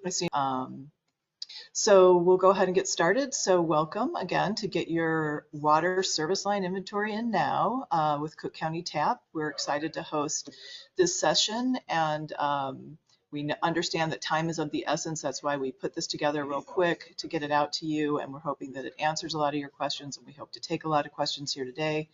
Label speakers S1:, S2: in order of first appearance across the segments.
S1: I see. So we'll go ahead and get started. So welcome again to get your water service line inventory in now with Cook County TAP. We're excited to host this session, and we understand that time is of the essence. That's why we put this together real quick to get it out to you, and we're hoping that it answers a lot of your questions, and we hope to take a lot of questions here today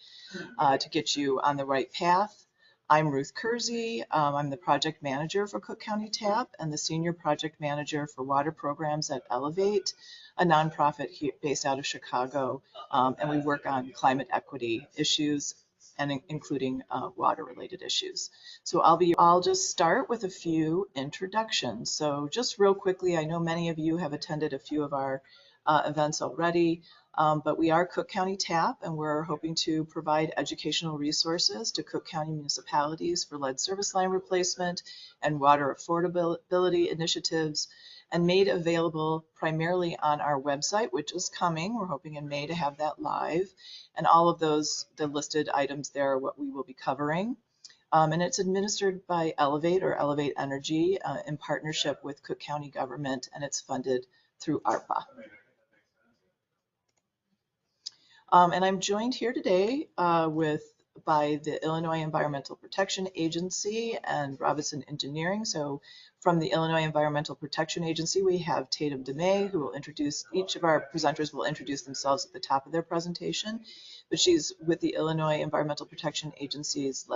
S1: to get you on the right path. I'm Ruth Kersey. I'm the project manager for Cook County TAP and the senior project manager for water programs at Elevate, a nonprofit based out of Chicago. And we work on climate equity issues and including water-related issues. So I'll just start with a few introductions. So just real quickly, I know many of you have attended a few of our events already. But we are Cook County TAP, and we're hoping to provide educational resources to Cook County municipalities for lead service line replacement and water affordability initiatives, and made available primarily on our website, which is coming. We're hoping in May to have that live. And all of those, the listed items there are what we will be covering. And it's administered by Elevate or Elevate Energy in partnership with Cook County government, and it's funded through ARPA. And I'm joined here today by the Illinois Environmental Protection Agency and Robinson Engineering. So from the Illinois Environmental Protection Agency, we have Tatum DeMay, who will introduce, each of our presenters will introduce themselves at the top of their presentation, but she's with the Illinois Environmental Protection Agency's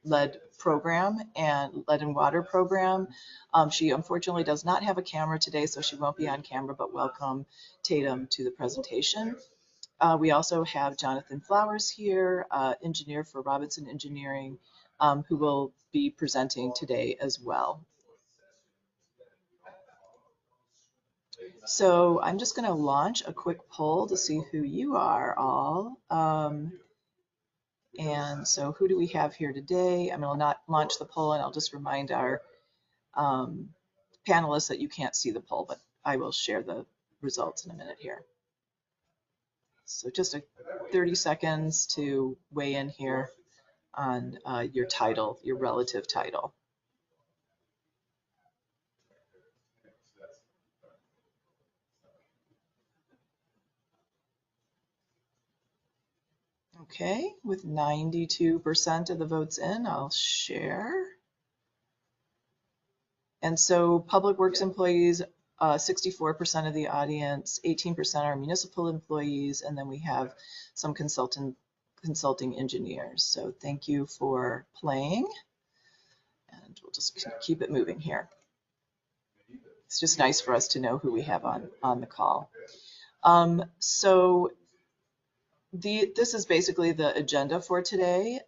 S1: lead program and lead and water program. She unfortunately does not have a camera today, so she won't be on camera, but welcome Tatum to the presentation. We also have Jonathan Flowers here, engineer for Robinson Engineering, who will be presenting today as well. So I'm just going to launch a quick poll to see who you are all. And so who do we have here today? I'm going to not launch the poll, and I'll just remind our panelists that you can't see the poll, but I will share the results in a minute here. So just 30 seconds to weigh in here on your title, your relative title. Okay, with 92% of the votes in, I'll share. And so public works employees, 64% of the audience, 18% are municipal employees, and then we have some consulting engineers. So thank you for playing, and we'll just keep it moving here. It's just nice for us to know who we have on the call. So this is basically the agenda for today.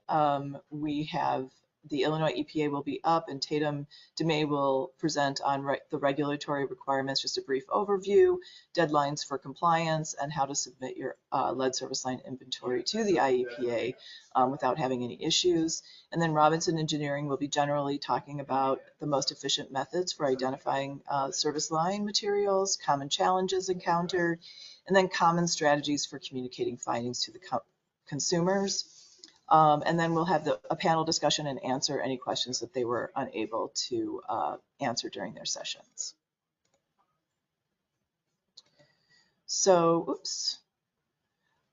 S1: We have the Illinois EPA will be up, and Tatum DeMay will present on the regulatory requirements, just a brief overview, deadlines for compliance, and how to submit your lead service line inventory to the IEPA without having any issues. And then Robinson Engineering will be generally talking about the most efficient methods for identifying service line materials, common challenges encountered, and then common strategies for communicating findings to the consumers. And then we'll have a panel discussion and answer any questions that they were unable to answer during their sessions. So, oops,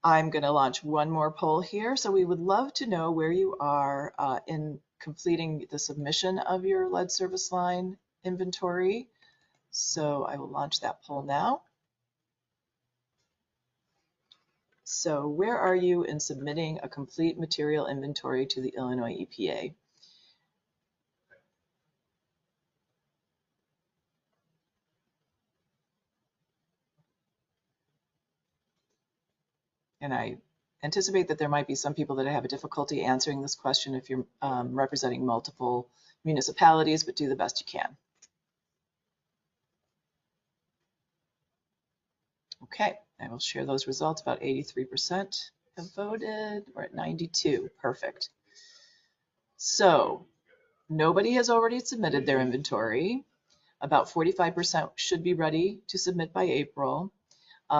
S1: I'm going to launch one more poll here. So we would love to know where you are in completing the submission of your lead service line inventory. So I will launch that poll now. So where are you in submitting a complete material inventory to the Illinois EPA? And I anticipate that there might be some people that have a difficulty answering this question if you're representing multiple municipalities, but do the best you can. Okay, I will share those results. About 83% have voted. We're at 92. Perfect. So nobody has already submitted their inventory. About 45% should be ready to submit by April.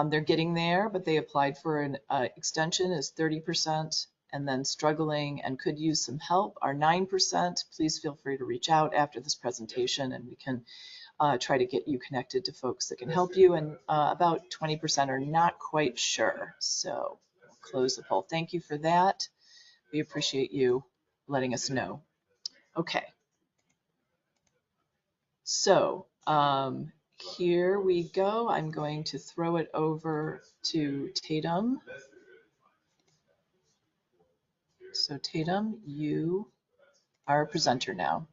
S1: They're getting there, but they applied for an extension is 30%, and then struggling and could use some help are 9%. Please feel free to reach out after this presentation, and we can try to get you connected to folks that can help you, and about 20% are not quite sure. So we'll close the poll. Thank you for that. We appreciate you letting us know. Okay, so here we go. I'm going to throw it over to Tatum. So Tatum, you are a presenter now.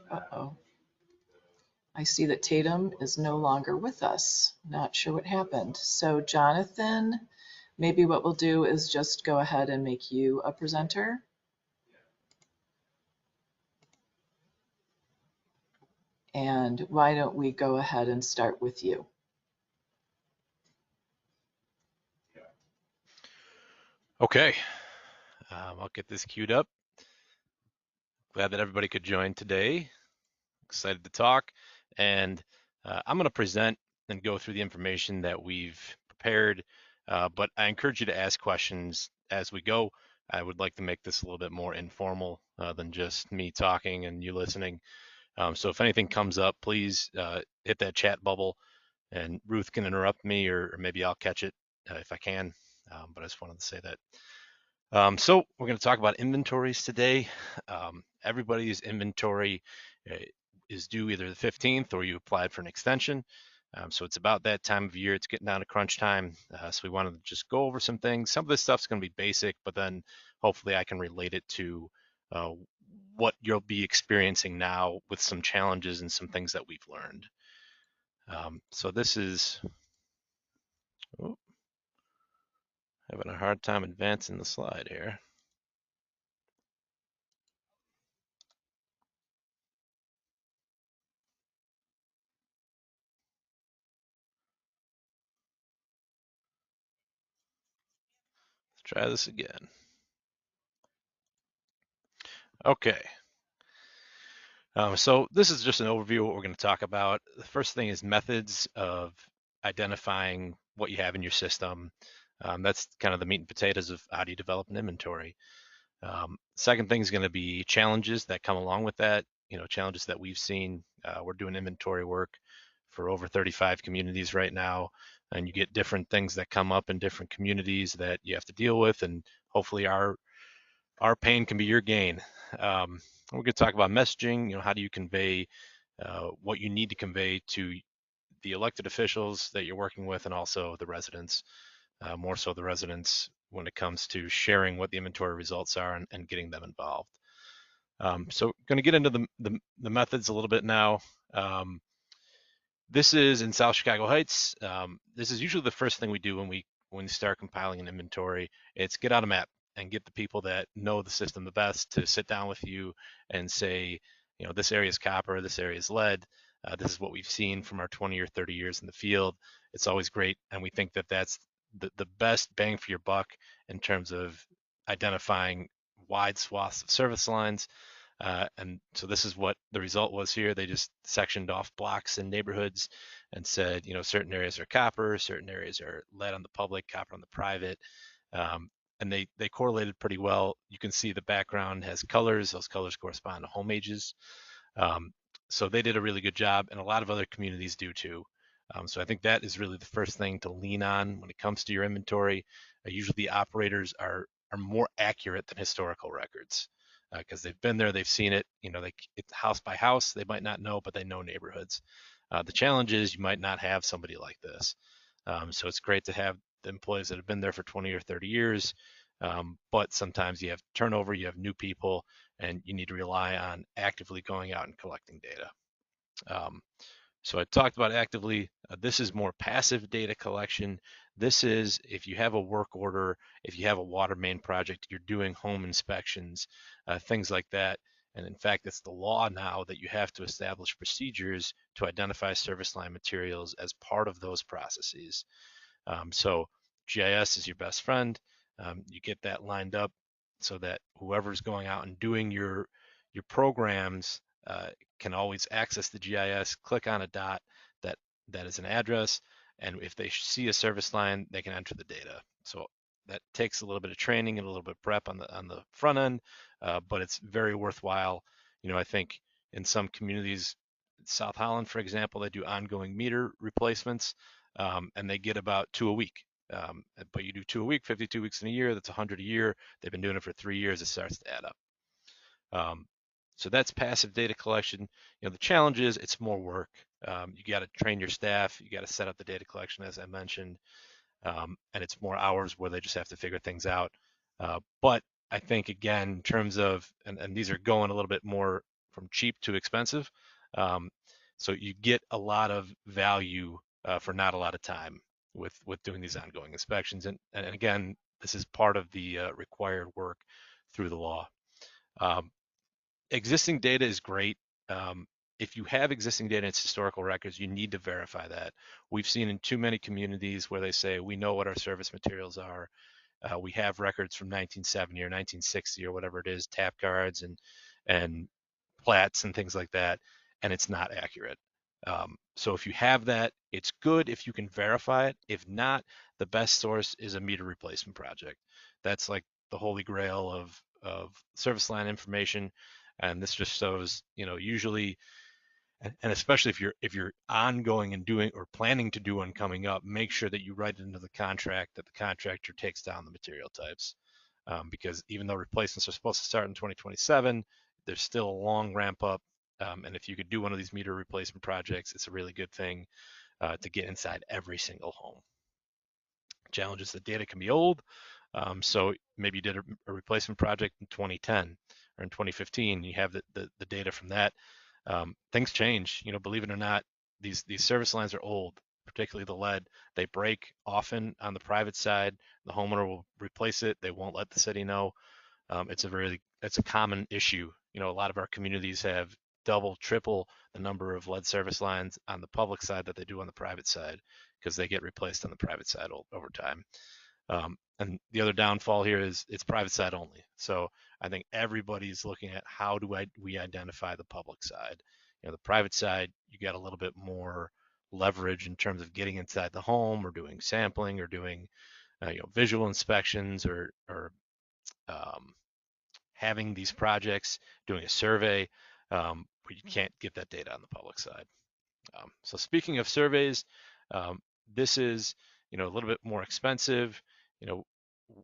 S1: Uh-oh. I see that Tatum is no longer with us. Not sure what happened. So Jonathan, maybe what we'll do is just go ahead and make you a presenter. And why don't we go ahead and start with you?
S2: Okay, I'll get this queued up. Glad that everybody could join today. Excited to talk. And I'm going to present and go through the information that we've prepared, but I encourage you to ask questions as we go. I would like to make this a little bit more informal than just me talking and you listening. So if anything comes up, please hit that chat bubble and Ruth can interrupt me or maybe I'll catch it if I can. But I just wanted to say that. So we're going to talk about inventories today. Everybody's inventory is due either the 15th or you applied for an extension. So it's about that time of year. It's getting down to crunch time. So we wanted to just go over some things. Some of this stuff's going to be basic, but then hopefully I can relate it to what you'll be experiencing now with some challenges and some things that we've learned. So this is, oh, having a hard time advancing the slide here. Let's try this again. Okay. So this is just an overview of what we're going to talk about. The first thing is methods of identifying what you have in your system. That's kind of the meat and potatoes of how do you develop an inventory. Second thing is going to be challenges that come along with that. You know, challenges that we've seen. We're doing inventory work for over 35 communities right now, and you get different things that come up in different communities that you have to deal with, and hopefully our pain can be your gain. We're going to talk about messaging. You know, how do you convey what you need to convey to the elected officials that you're working with, and also the residents, more so the residents when it comes to sharing what the inventory results are and getting them involved. So, going to get into the methods a little bit now. This is in South Chicago Heights. This is usually the first thing we do when we start compiling an inventory. It's get out a map and get the people that know the system the best to sit down with you and say, you know, this area is copper, this area is lead. This is what we've seen from our 20 or 30 years in the field. It's always great, and we think that that's the best bang for your buck in terms of identifying wide swaths of service lines. And so this is what the result was here. They just sectioned off blocks and neighborhoods and said, you know, certain areas are copper, certain areas are lead on the public, copper on the private. And they correlated pretty well. You can see the background has colors. Those colors correspond to home ages. So they did a really good job, and a lot of other communities do too. So I think that is really the first thing to lean on when it comes to your inventory. Usually the operators are more accurate than historical records because they've been there, they've seen it. You know, it's house by house. They might not know, but they know neighborhoods. The challenge is you might not have somebody like this. So it's great to have the employees that have been there for 20 or 30 years. But sometimes you have turnover, you have new people, and you need to rely on actively going out and collecting data. So I talked about actively. This is more passive data collection. This is if you have a work order, if you have a water main project, you're doing home inspections, things like that. And in fact, it's the law now that you have to establish procedures to identify service line materials as part of those processes. So GIS is your best friend. You get that lined up so that whoever's going out and doing your programs can always access the GIS, click on a dot that is an address, and if they see a service line, they can enter the data. So that takes a little bit of training and a little bit of prep on the front end, but it's very worthwhile. I think in some communities, South Holland, for example, they do ongoing meter replacements, and they get about two a week. But you do two a week, 52 weeks in a year, that's 100 a year. They've been doing it for 3 years. It starts to add up. Um, so that's passive data collection. The challenge is it's more work. You got to train your staff. You got to set up the data collection, as I mentioned, and it's more hours where they just have to figure things out. But I think again, in terms of, and these are going a little bit more from cheap to expensive. Um, so you get a lot of value for not a lot of time with doing these ongoing inspections. And again, this is part of the required work through the law. Um, Existing data is great. Um, if you have existing data and it's historical records, you need to verify that. We've seen in too many communities where they say, we know what our service materials are. We have records from 1970 or 1960 or whatever it is, tap cards and plats and things like that, and it's not accurate. So if you have that, it's good if you can verify it. If not, the best source is a meter replacement project. That's like the holy grail of service line information. And this just shows, usually, and especially if you're ongoing and doing or planning to do one coming up, make sure that you write it into the contract that the contractor takes down the material types, because even though replacements are supposed to start in 2027, there's still a long ramp up. And if you could do one of these meter replacement projects, it's a really good thing to get inside every single home. Challenge is the data can be old. So maybe you did a replacement project in 2010 or in 2015. You have the data from that. Things change. Believe it or not, these service lines are old, particularly the lead. They break often on the private side. The homeowner will replace it. They won't let the city know. It's a common issue. A lot of our communities have double, triple the number of lead service lines on the public side that they do on the private side because they get replaced on the private side over time. And the other downfall here is it's private side only. So I think everybody's looking at how do we identify the public side. The private side, you got a little bit more leverage in terms of getting inside the home or doing sampling or doing visual inspections or um, having these projects, doing a survey, but you can't get that data on the public side. So speaking of surveys, this is a little bit more expensive. You know,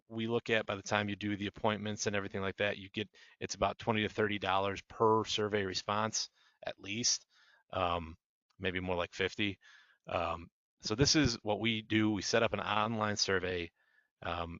S2: we look at by the time you do the appointments and everything like that, it's about $20 to $30 per survey response at least, um, maybe more like 50. So this is what we do. We set up an online survey. Um,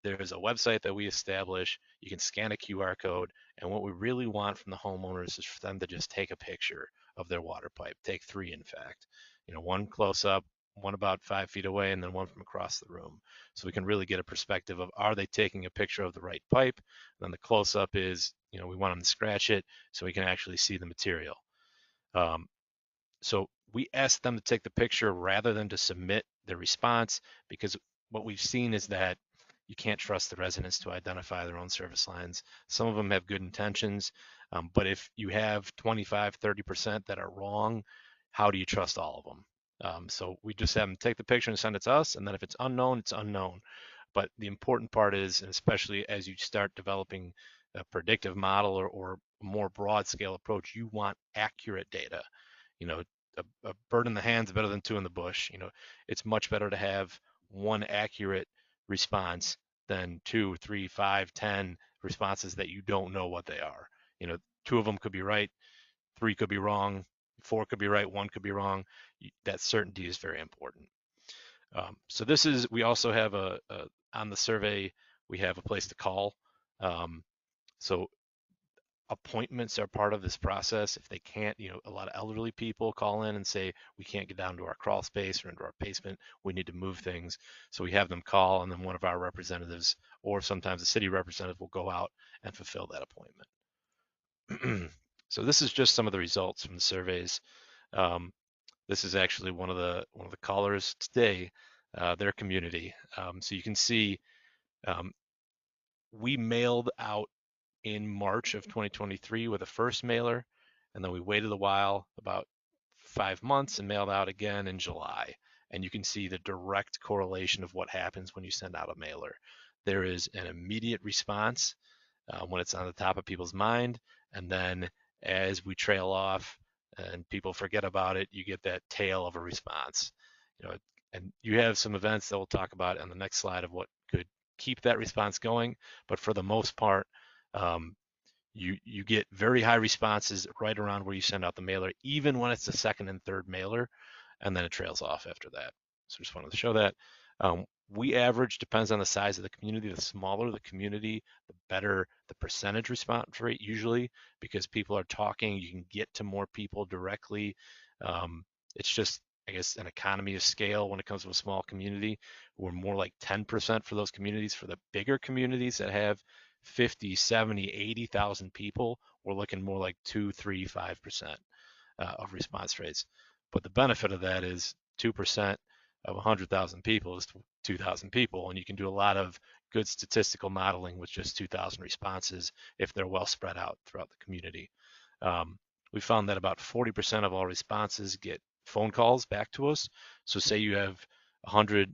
S2: there's a website that we establish. You can scan a QR code, and what we really want from the homeowners is for them to just take a picture of their water pipe. Take three, in fact. One close up, one about 5 feet away, and then one from across the room. So we can really get a perspective of, are they taking a picture of the right pipe? And then the close up is, we want them to scratch it so we can actually see the material. Um, so we ask them to take the picture rather than to submit the response, because what we've seen is that you can't trust the residents to identify their own service lines. Some of them have good intentions, but if you have 25, 30% that are wrong, how do you trust all of them? So we just have them take the picture and send it to us, and then if it's unknown, it's unknown. But the important part is, and especially as you start developing a predictive model or a more broad scale approach, you want accurate data. You know, a bird in the hand's better than two in the bush. It's much better to have one accurate response than two, three, five, 10 responses that you don't know what they are. Two of them could be right, three could be wrong, four could be right, one could be wrong. That certainty is very important. So we also have on the survey, we have a place to call. So appointments are part of this process. If they can't, a lot of elderly people call in and say, we can't get down to our crawl space or into our basement, we need to move things. So we have them call, and then one of our representatives, or sometimes a city representative, will go out and fulfill that appointment. So this is just some of the results from the surveys. This is actually one of the callers today, their community. So you can see um, we mailed out in March of 2023 with a first mailer, and then we waited a while, about 5 months, and mailed out again in July. and you can see the direct correlation of what happens when you send out a mailer. There is an immediate response when it's on the top of people's mind, and then as we trail off and people forget about it, you get that tail of a response. You know, and you have some events that we'll talk about on the next slide of what could keep that response going. But for the most part, um, you get very high responses right around where you send out the mailer, even when it's the second and third mailer, and then it trails off after that. So just wanted to show that. We average, depends on the size of the community. The smaller the community, the better the percentage response rate usually, because people are talking. You can get to more people directly. Um, it's just, I guess, an economy of scale when it comes to a small community. We're more like 10% for those communities. For the bigger communities that have 50, 70, 80,000 people, we're looking more like 2, 3, 5% of response rates. But the benefit of that is 2% of 100,000 people is 2,000 people, and you can do a lot of good statistical modeling with just 2,000 responses if they're well spread out throughout the community. Um, we found that about 40% of all responses get phone calls back to us. So say you have 100,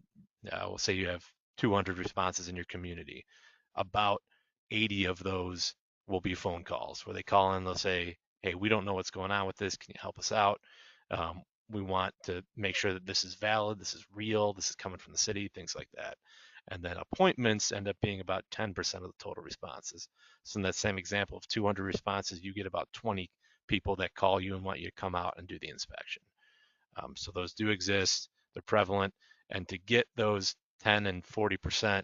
S2: we'll say you have 200 responses in your community. About 80 of those will be phone calls where they call in, they'll say, hey, we don't know what's going on with this. Can you help us out? We want to make sure that this is valid, this is real, this is coming from the city, things like that. And then appointments end up being about 10% of the total responses. So in that same example of 200 responses, you get about 20 people that call you and want you to come out and do the inspection. So those do exist, they're prevalent, and to get those 10 and 40%,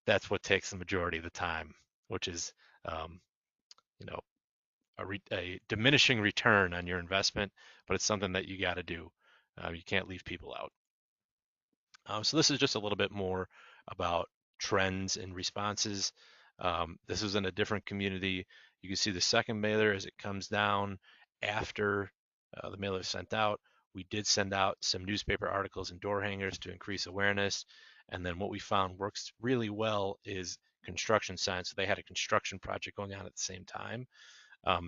S2: that's what takes the majority of the time, which is, um, you know, a diminishing return on your investment, but it's something that you got to do. You can't leave people out. So this is just a little bit more about trends and responses. This is in a different community. You can see the second mailer as it comes down after the mailer is sent out. We did send out some newspaper articles and door hangers to increase awareness. And then what we found works really well is construction signs. So they had a construction project going on at the same time.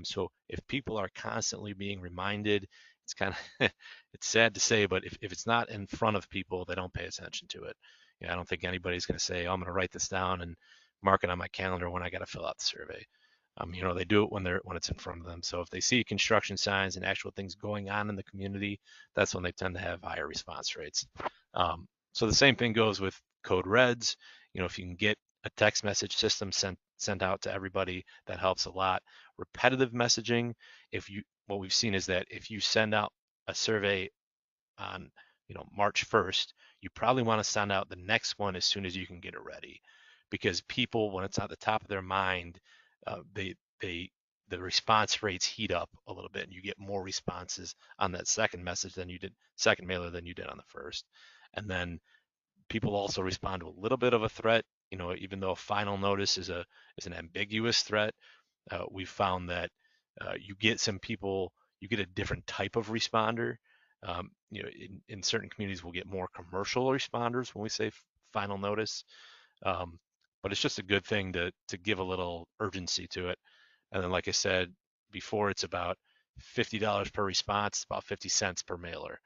S2: So if people are constantly being reminded, it's kind of it's sad to say, but if it's not in front of people, they don't pay attention to it. You know, I don't think anybody's going to say, oh, I'm going to write this down and mark it on my calendar when I got to fill out the survey. They do it when it's in front of them. So if they see construction signs and actual things going on in the community, that's when they tend to have higher response rates. So the same thing goes with code reds. If you can get a text message system sent out to everybody, that helps a lot. Repetitive messaging, what we've seen is that if you send out a survey on March 1st, you probably want to send out the next one as soon as you can get it ready, because people, when it's at the top of their mind, they the response rates heat up a little bit, and you get more responses on that second mailer than you did on the first. And then people also respond to a little bit of a threat. Even though a final notice is an ambiguous threat, we've found that you get a different type of responder. In certain communities, we'll get more commercial responders when we say final notice, um, but it's just a good thing to give a little urgency to it. And then, like I said before, it's about $50 per response, about 50 cents per mailer.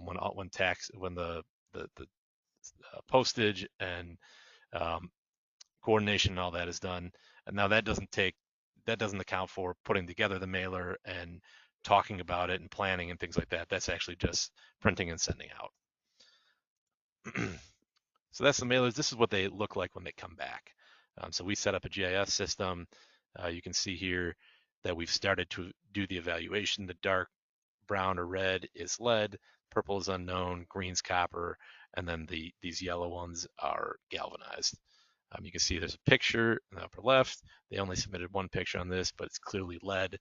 S2: When postage and um, coordination and all that is done. And now that doesn't account for putting together the mailer and talking about it and planning and things like that. That's actually just printing and sending out. So that's the mailers. This is what they look like when they come back. So we set up a GIS system. You can see here that we've started to do the evaluation. The dark brown or red is lead, purple is unknown, green's copper, and then these yellow ones are galvanized. You can see there's a picture in the upper left. They only submitted one picture on this, but it's clearly lead.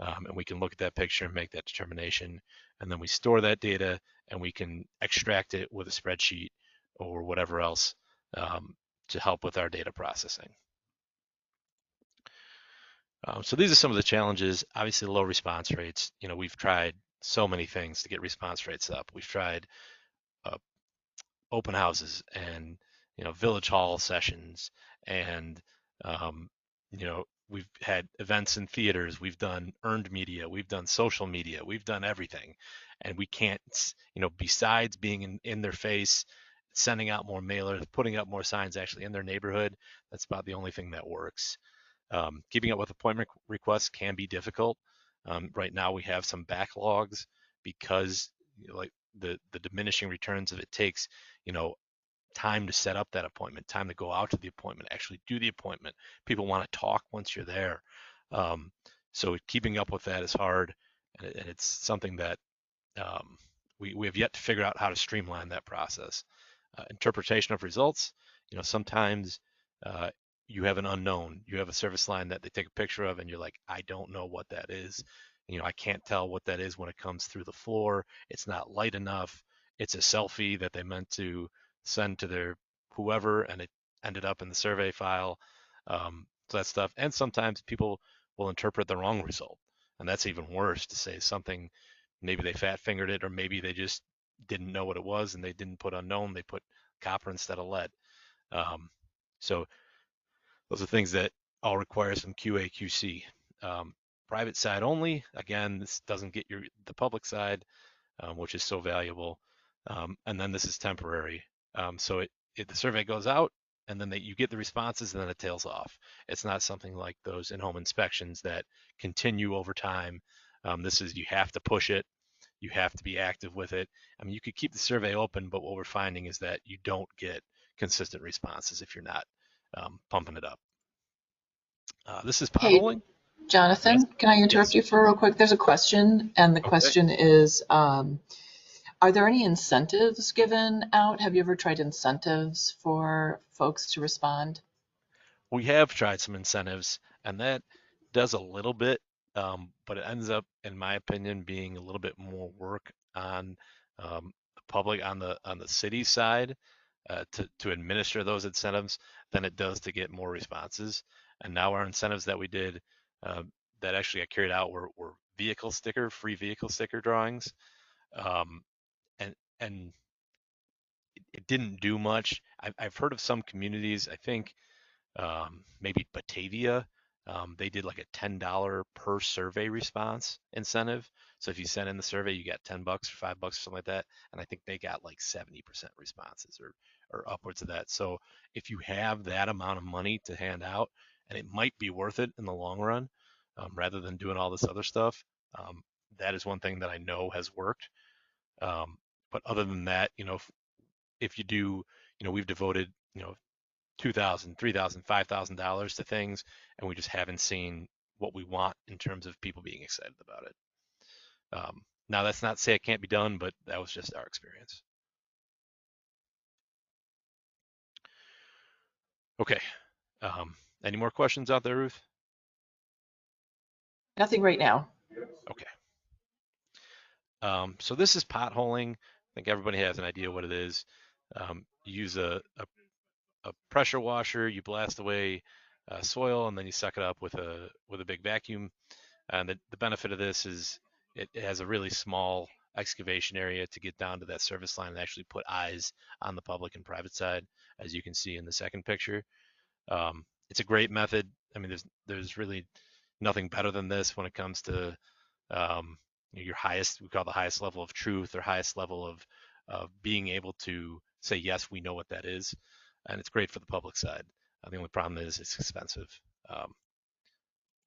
S2: And we can look at that picture and make that determination. And then we store that data and we can extract it with a spreadsheet or whatever else to help with our data processing. So these are some of the challenges. Obviously, low response rates. We've tried so many things to get response rates up. We've tried uh, open houses and village hall sessions, and we've had events in theaters. We've done earned media. We've done social media. We've done everything, and we can't, besides being in their face, sending out more mailers, putting up more signs actually in their neighborhood, that's about the only thing that works. Keeping up with appointment requests can be difficult. Right now we have some backlogs because, like, the diminishing returns that it takes, you know, time to set up that appointment, time to go out to the appointment, actually do the appointment. People want to talk once you're there. Um, so keeping up with that is hard, and it's something that we have yet to figure out how to streamline that process. Interpretation of results, sometimes uh, you have an unknown. You have a service line that they take a picture of, and you're like, I don't know what that is. I can't tell what that is when it comes through the floor. It's not light enough. It's a selfie that they meant to send to their whoever, and it ended up in the survey file. So that stuff. And sometimes people will interpret the wrong result, and that's even worse, to say something. Maybe they fat fingered it, or maybe they just didn't know what it was and they didn't put unknown. They put copper instead of lead. Um, so those are things that all require some QA QC. Um, Private side only. Again, this doesn't get the public side, which is so valuable. And then this is temporary. So the survey goes out, and then you get the responses, and then it tails off. It's not something like those in-home inspections that continue over time. This is, you have to push it. You have to be active with it. I mean, you could keep the survey open, but what we're finding is that you don't get consistent responses if you're not pumping it up. This is
S1: Hey,
S2: potholing. Yes.
S1: Jonathan, can I interrupt
S2: Yes.
S1: you for real quick? There's a question, and the
S2: Okay.
S1: question is, are there any incentives given out? Have you ever tried incentives for folks to respond?
S2: We have tried some incentives, and that does a little bit, but it ends up, in my opinion, being a little bit more work on the public, on the city side, to administer those incentives than it does to get more responses. And now our incentives that we did, uh, that actually got carried out, were free vehicle sticker drawings, um, and it didn't do much. I've heard of some communities, I think maybe Batavia. They did like a $10 per survey response incentive. So if you send in the survey, you got $10 or $5 or something like that. And I think they got like 70% responses, or upwards of that. So if you have that amount of money to hand out, and it might be worth it in the long run, rather than doing all this other stuff, that is one thing that I know has worked. Um, but other than that, if you do, we've devoted, 2,000, 3,000, $5,000 to things, and we just haven't seen what we want in terms of people being excited about it. Now, that's not to say it can't be done, but that was just our experience. Okay. Um, any more questions out there, Ruth?
S1: Nothing right now.
S2: Okay. So this is potholing. I think everybody has an idea what it is. You use a pressure washer, you blast away soil, and then you suck it up with a big vacuum. And the benefit of this is it has a really small excavation area to get down to that service line and actually put eyes on the public and private side, as you can see in the second picture. It's a great method. I mean, there's really nothing better than this when it comes to um, your highest, we call the highest level of truth, or highest level of being able to say, yes, we know what that is. And it's great for the public side. The only problem is it's expensive. Um,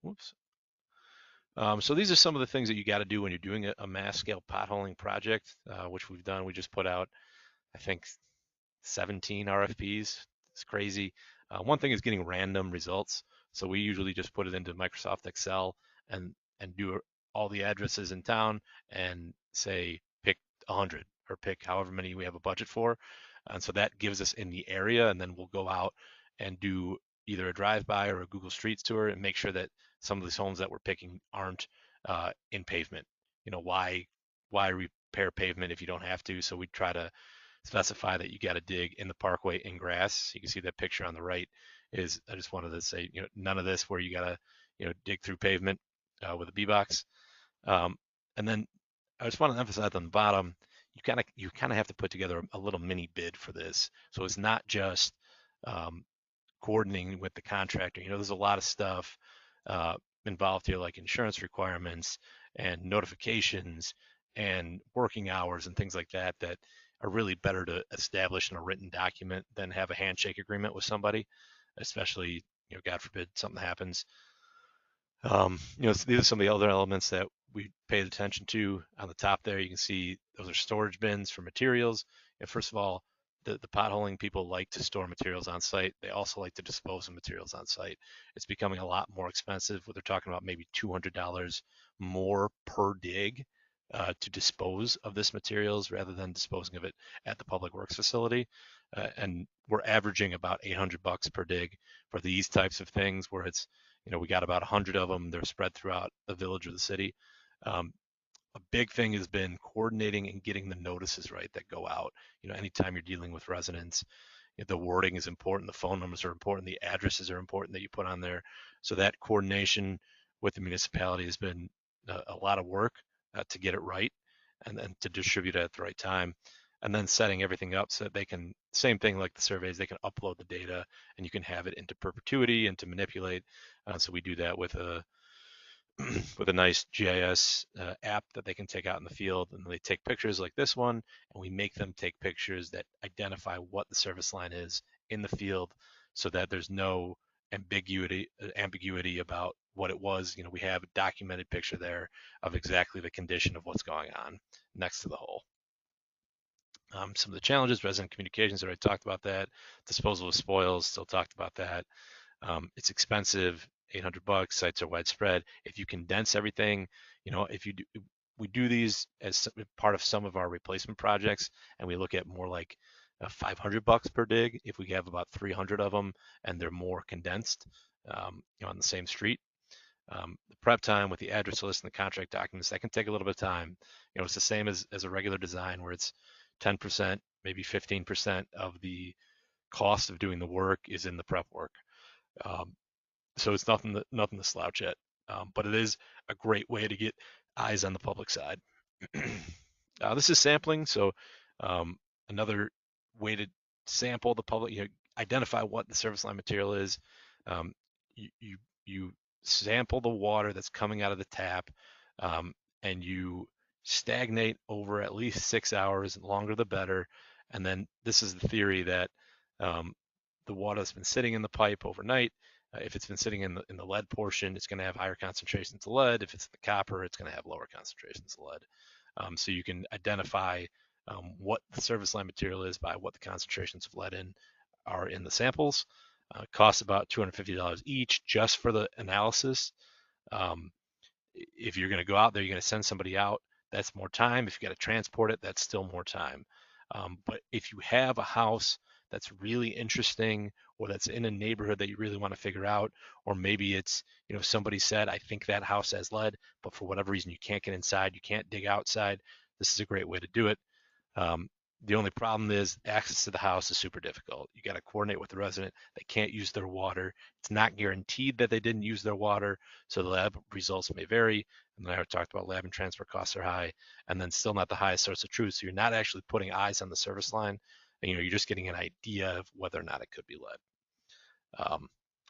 S2: whoops. So these are some of the things that you got to do when you're doing a mass scale potholing project, which we've done. We just put out, I think, 17 RFPs. It's crazy. One thing is getting random results. So we usually just put it into Microsoft Excel and do all the addresses in town and say pick 100 or pick however many we have a budget for. And so that gives us in the area, and then we'll go out and do either a drive-by or a Google Streets tour and make sure that some of these homes that we're picking aren't in pavement. Why repair pavement if you don't have to? So we try to specify that you got to dig in the parkway in grass. You can see that picture on the right is, I just wanted to say, none of this where you got to, dig through pavement with a B-box. And then I just want to emphasize on the bottom, you kind of have to put together a little mini bid for this. So it's not just um, coordinating with the contractor. There's a lot of stuff uh, involved here, like insurance requirements and notifications and working hours and things like that that are really better to establish in a written document than have a handshake agreement with somebody, especially, God forbid something happens. So these are some of the other elements that we paid attention to. On the top there, you can see those are storage bins for materials. And first of all, the potholing people like to store materials on site. They also like to dispose of materials on site. It's becoming a lot more expensive. What they're talking about, maybe $200 more per dig to dispose of this materials rather than disposing of it at the public works facility. And we're averaging about $800 per dig for these types of things, where it's, we got about 100 of them. They're spread throughout the village or the city. Um, a big thing has been coordinating and getting the notices right that go out. Anytime you're dealing with residents, the wording is important, the phone numbers are important, the addresses are important that you put on there. So that coordination with the municipality has been a lot of work to get it right, and then to distribute it at the right time, and then setting everything up so that they can, same thing like the surveys, they can upload the data and you can have it into perpetuity and to manipulate. So we do that with a with a nice GIS app that they can take out in the field, and they take pictures like this one, and we make them take pictures that identify what the service line is in the field, so that there's no ambiguity about what it was. We have a documented picture there of exactly the condition of what's going on next to the hole. Some of the challenges, resident communications, already talked about that. Disposal of spoils, still talked about that. It's expensive, $800. Sites are widespread. If you condense everything, if you do, we do these as part of some of our replacement projects, and we look at more like $500 per dig if we have about 300 of them and they're more condensed, on the same street. The prep time with the address list and the contract documents, that can take a little bit of time. It's the same as a regular design, where it's 10%, maybe 15% of the cost of doing the work is in the prep work. So it's nothing to slouch at, but it is a great way to get eyes on the public side. This is sampling, so another way to sample the public, identify what the service line material is. Um, you sample the water that's coming out of the tap, and you stagnate over at least 6 hours. Longer the better. And then this is the theory that the water that's been sitting in the pipe overnight, if it's been sitting in the lead portion, it's going to have higher concentrations of lead. If it's the copper, it's going to have lower concentrations of lead. So you can identify what the service line material is by what the concentrations of lead are in the samples. Costs about $250 each just for the analysis. Um, if you're going to go out there, you're going to send somebody out, that's more time. If you got to transport it, that's still more time. But if you have a house that's really interesting, or that's in a neighborhood that you really want to figure out, or maybe it's, somebody said, I think that house has lead, but for whatever reason you can't get inside, you can't dig outside, this is a great way to do it. Um, the only problem is access to the house is super difficult. You got to coordinate with the resident. They can't use their water. It's not guaranteed that they didn't use their water, so the lab results may vary. And then I talked about lab and transfer costs are high, and then still not the highest source of truth. So you're not actually putting eyes on the service line, and you're just getting an idea of whether or not it could be lead.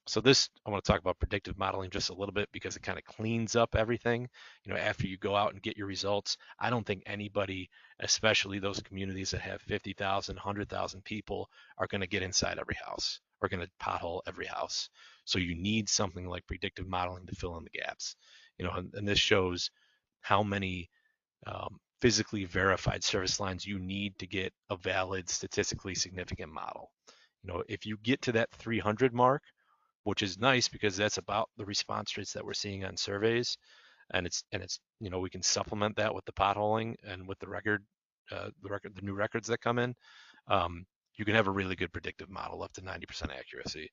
S2: So this, I want to talk about predictive modeling just a little bit, because it kind of cleans up everything. After you go out and get your results, I don't think anybody, especially those communities that have 50,000, 100,000 people, are going to get inside every house, or going to pothole every house. So you need something like predictive modeling to fill in the gaps. And this shows how many physically verified service lines you need to get a valid, statistically significant model. If you get to that 300 mark, which is nice because that's about the response rates that we're seeing on surveys, and it's we can supplement that with the potholing and with the new records that come in. You can have a really good predictive model up to 90% accuracy.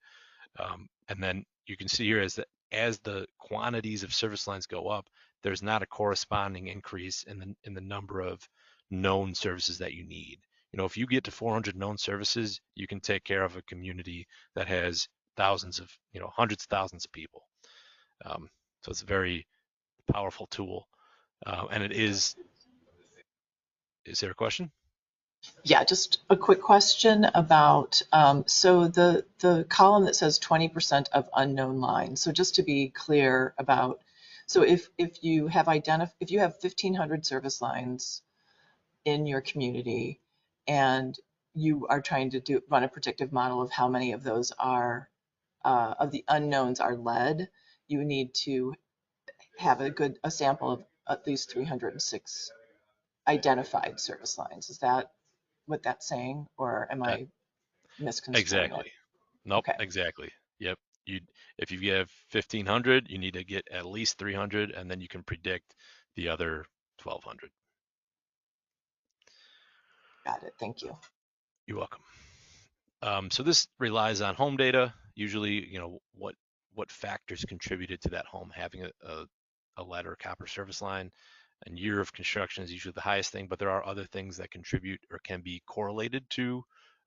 S2: And then you can see here as the quantities of service lines go up, there's not a corresponding increase in the number of known services that you need. If you get to 400 known services, you can take care of a community that has thousands of, hundreds of thousands of people. So it's a very powerful tool. And it is there a question?
S1: Yeah, just a quick question about, so the column that says 20% of unknown lines. So just to be clear about So if you have 1,500 service lines in your community and you are trying to run a predictive model of how many of those are of the unknowns are lead, you need to have a sample of at least 306 identified service lines. Is that what that's saying, or am
S2: That
S1: I misconstruing it?
S2: exactly. Nope,
S1: Okay,
S2: exactly. Yep. You if you have 1,500, you need to get at least 300, and then you can predict the other 1,200.
S1: got it. Thank you.
S2: You're welcome. So this relies on home data. Usually, what factors contributed to that home having a lead or copper service line. And year of construction is usually the highest thing, but there are other things that contribute or can be correlated to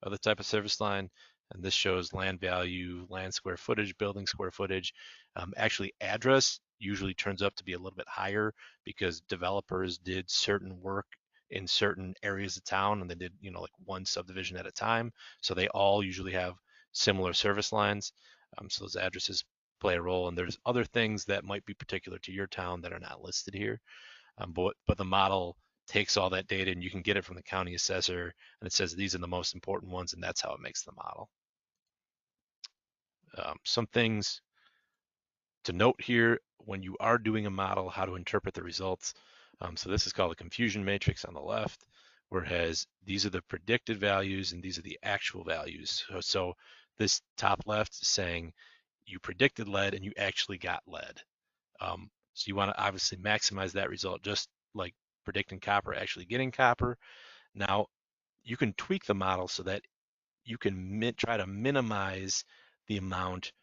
S2: the type of service line. And this shows land value, land square footage, building square footage. Actually, address usually turns up to be a little bit higher because developers did certain work in certain areas of town and they did, like one subdivision at a time. So they all usually have similar service lines. So those addresses play a role. And there's other things that might be particular to your town that are not listed here. But the model takes all that data and you can get it from the county assessor and it says these are the most important ones and that's how it makes the model. Some things to note here when you are doing a model, how to interpret the results. So this is called a confusion matrix on the left, where it has these are the predicted values and these are the actual values. So this top left is saying you predicted lead and you actually got lead. So you want to obviously maximize that result, just like predicting copper, actually getting copper. Now you can tweak the model so that you can try to minimize the amount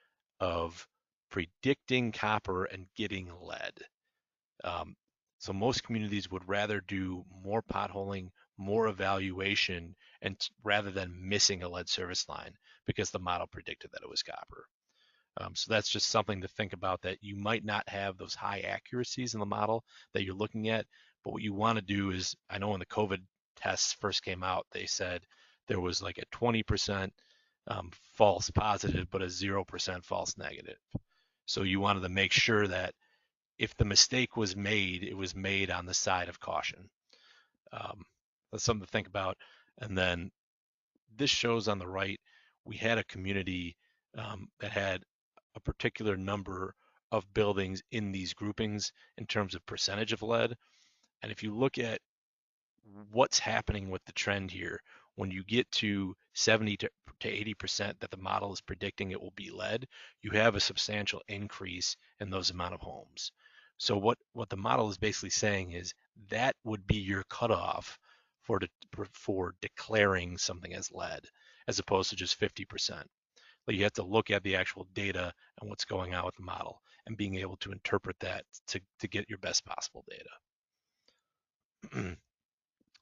S2: of predicting copper and getting lead. Um, so most communities would rather do more potholing, more evaluation, and rather than missing a lead service line because the model predicted that it was copper. So that's just something to think about that you might not have those high accuracies in the model that you're looking at. But what you want to do is, I know when the COVID tests first came out, they said there was like a 20% false positive, but a 0% false negative. So you wanted to make sure that if the mistake was made, it was made on the side of caution. Um, that's something to think about. And then this shows on the right, we had a community that had a particular number of buildings in these groupings in terms of percentage of lead. And if you look at what's happening with the trend here, when you get to 70 to 80% that the model is predicting it will be lead, you have a substantial increase in those amount of homes. So what the model is basically saying is that would be your cutoff for for declaring something as lead, as opposed to just 50%. But you have to look at the actual data and what's going on with the model and being able to interpret that to get your best possible data.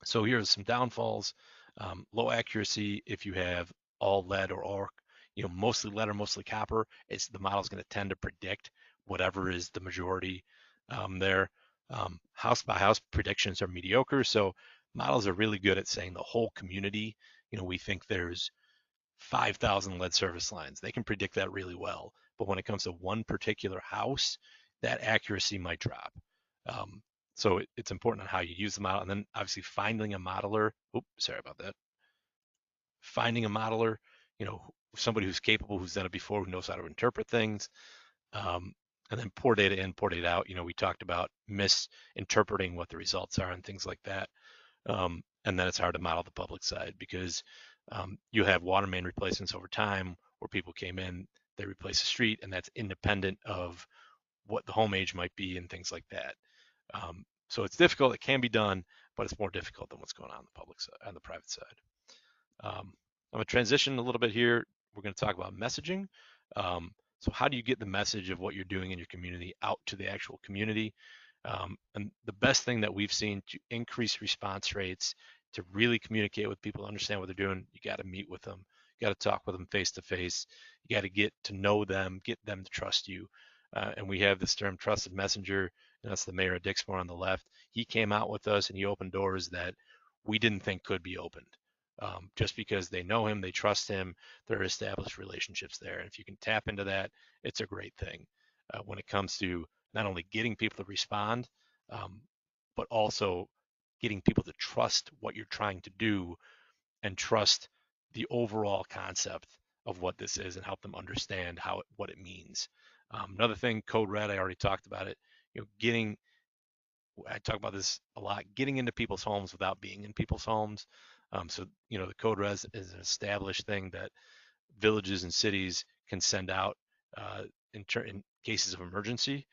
S2: So here's some downfalls. Low accuracy if you have all lead or mostly lead or mostly copper. The model's going to tend to predict whatever is the majority there. House by house predictions are mediocre. So models are really good at saying the whole community. We think there's 5,000 lead service lines. They can predict that really well. But when it comes to one particular house, that accuracy might drop. Um, so it's important on how you use the model. And then obviously finding a modeler. Oops, sorry about that. Finding a modeler, somebody who's capable, who's done it before, who knows how to interpret things. Um, and then poor data in, poor data out. We talked about misinterpreting what the results are and things like that. And then it's hard to model the public side because you have water main replacements over time where people came in, they replace the street, and that's independent of what the home age might be and things like that. So it's difficult. It can be done, but it's more difficult than what's going on the public side, on the private side. I'm going to transition a little bit here. We're going to talk about messaging. So how do you get the message of what you're doing in your community out to the actual community? And the best thing that we've seen to increase response rates, to really communicate with people, understand what they're doing, you got to meet with them. You got to talk with them face to face. You got to get to know them, get them to trust you. And we have this term trusted messenger, and that's the mayor of Dixmoor on the left. He came out with us and he opened doors that we didn't think could be opened. Just because they know him, they trust him, there are established relationships there. And if you can tap into that, it's a great thing when it comes to not only getting people to respond, um, but also getting people to trust what you're trying to do and trust the overall concept of what this is and help them understand what it means. Another thing, code red, I already talked about it. Getting I talk about this a lot, getting into people's homes without being in people's homes. So, the code res is an established thing that villages and cities can send out uh, in cases of emergency,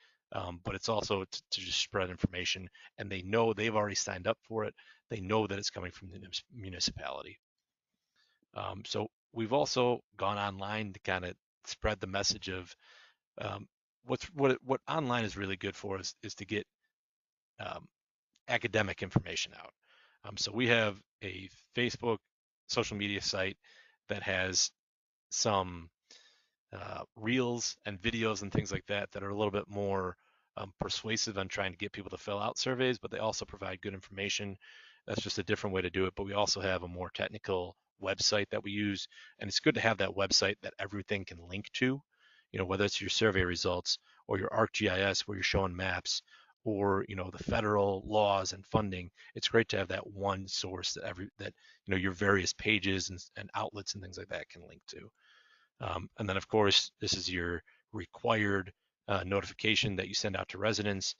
S2: but it's also to just spread information, and they know they've already signed up for it. They know that it's coming from the municipality. So we've also gone online to kind of spread the message of um, what online is really good for is to get um, academic information out. So we have a Facebook social media site that has some reels and videos and things like that that are a little bit more persuasive on trying to get people to fill out surveys, but they also provide good information. That's just a different way to do it. But we also have a more technical website that we use, and it's good to have that website that everything can link to. Whether it's your survey results or your ArcGIS where you're showing maps, or the federal laws and funding. It's great to have that one source that your various pages and outlets and things like that can link to. And then, of course, this is your required notification that you send out to residents.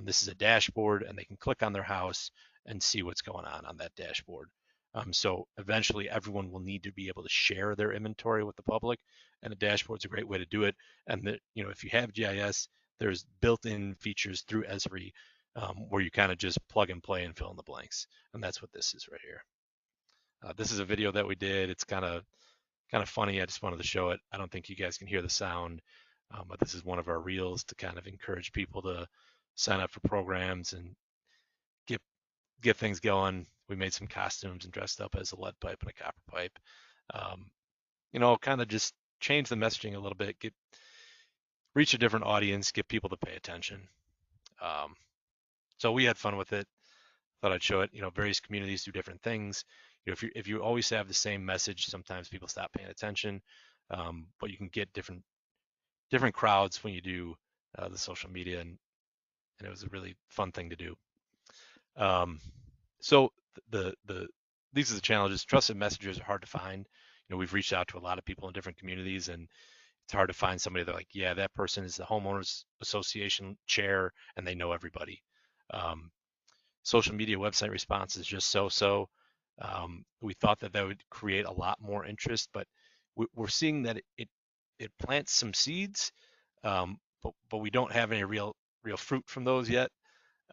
S2: This is a dashboard, and they can click on their house and see what's going on that dashboard. So eventually, everyone will need to be able to share their inventory with the public, and a dashboard is a great way to do it. And if you have GIS, there's built-in features through Esri where you kind of just plug and play and fill in the blanks, and that's what this is right here. This is a video that we did. It's kind of funny. I just wanted to show it. I don't think you guys can hear the sound, but this is one of our reels to kind of encourage people to sign up for programs and get get things going. We made some costumes and dressed up as a lead pipe and a copper pipe. Um, kind of just change the messaging a little bit, reach a different audience, get people to pay attention. Um, so we had fun with it. Thought I'd show it. Various communities do different things. If you always have the same message, sometimes people stop paying attention. But you can get different crowds when you do the social media, and it was a really fun thing to do. Um, so the these are the challenges. Trusted messengers are hard to find. We've reached out to a lot of people in different communities, and it's hard to find somebody that like, yeah, that person is the homeowners association chair, and they know everybody. Um, Social media website response is just so. We thought that would create a lot more interest, but we're seeing that it plants some seeds, but we don't have any real fruit from those yet.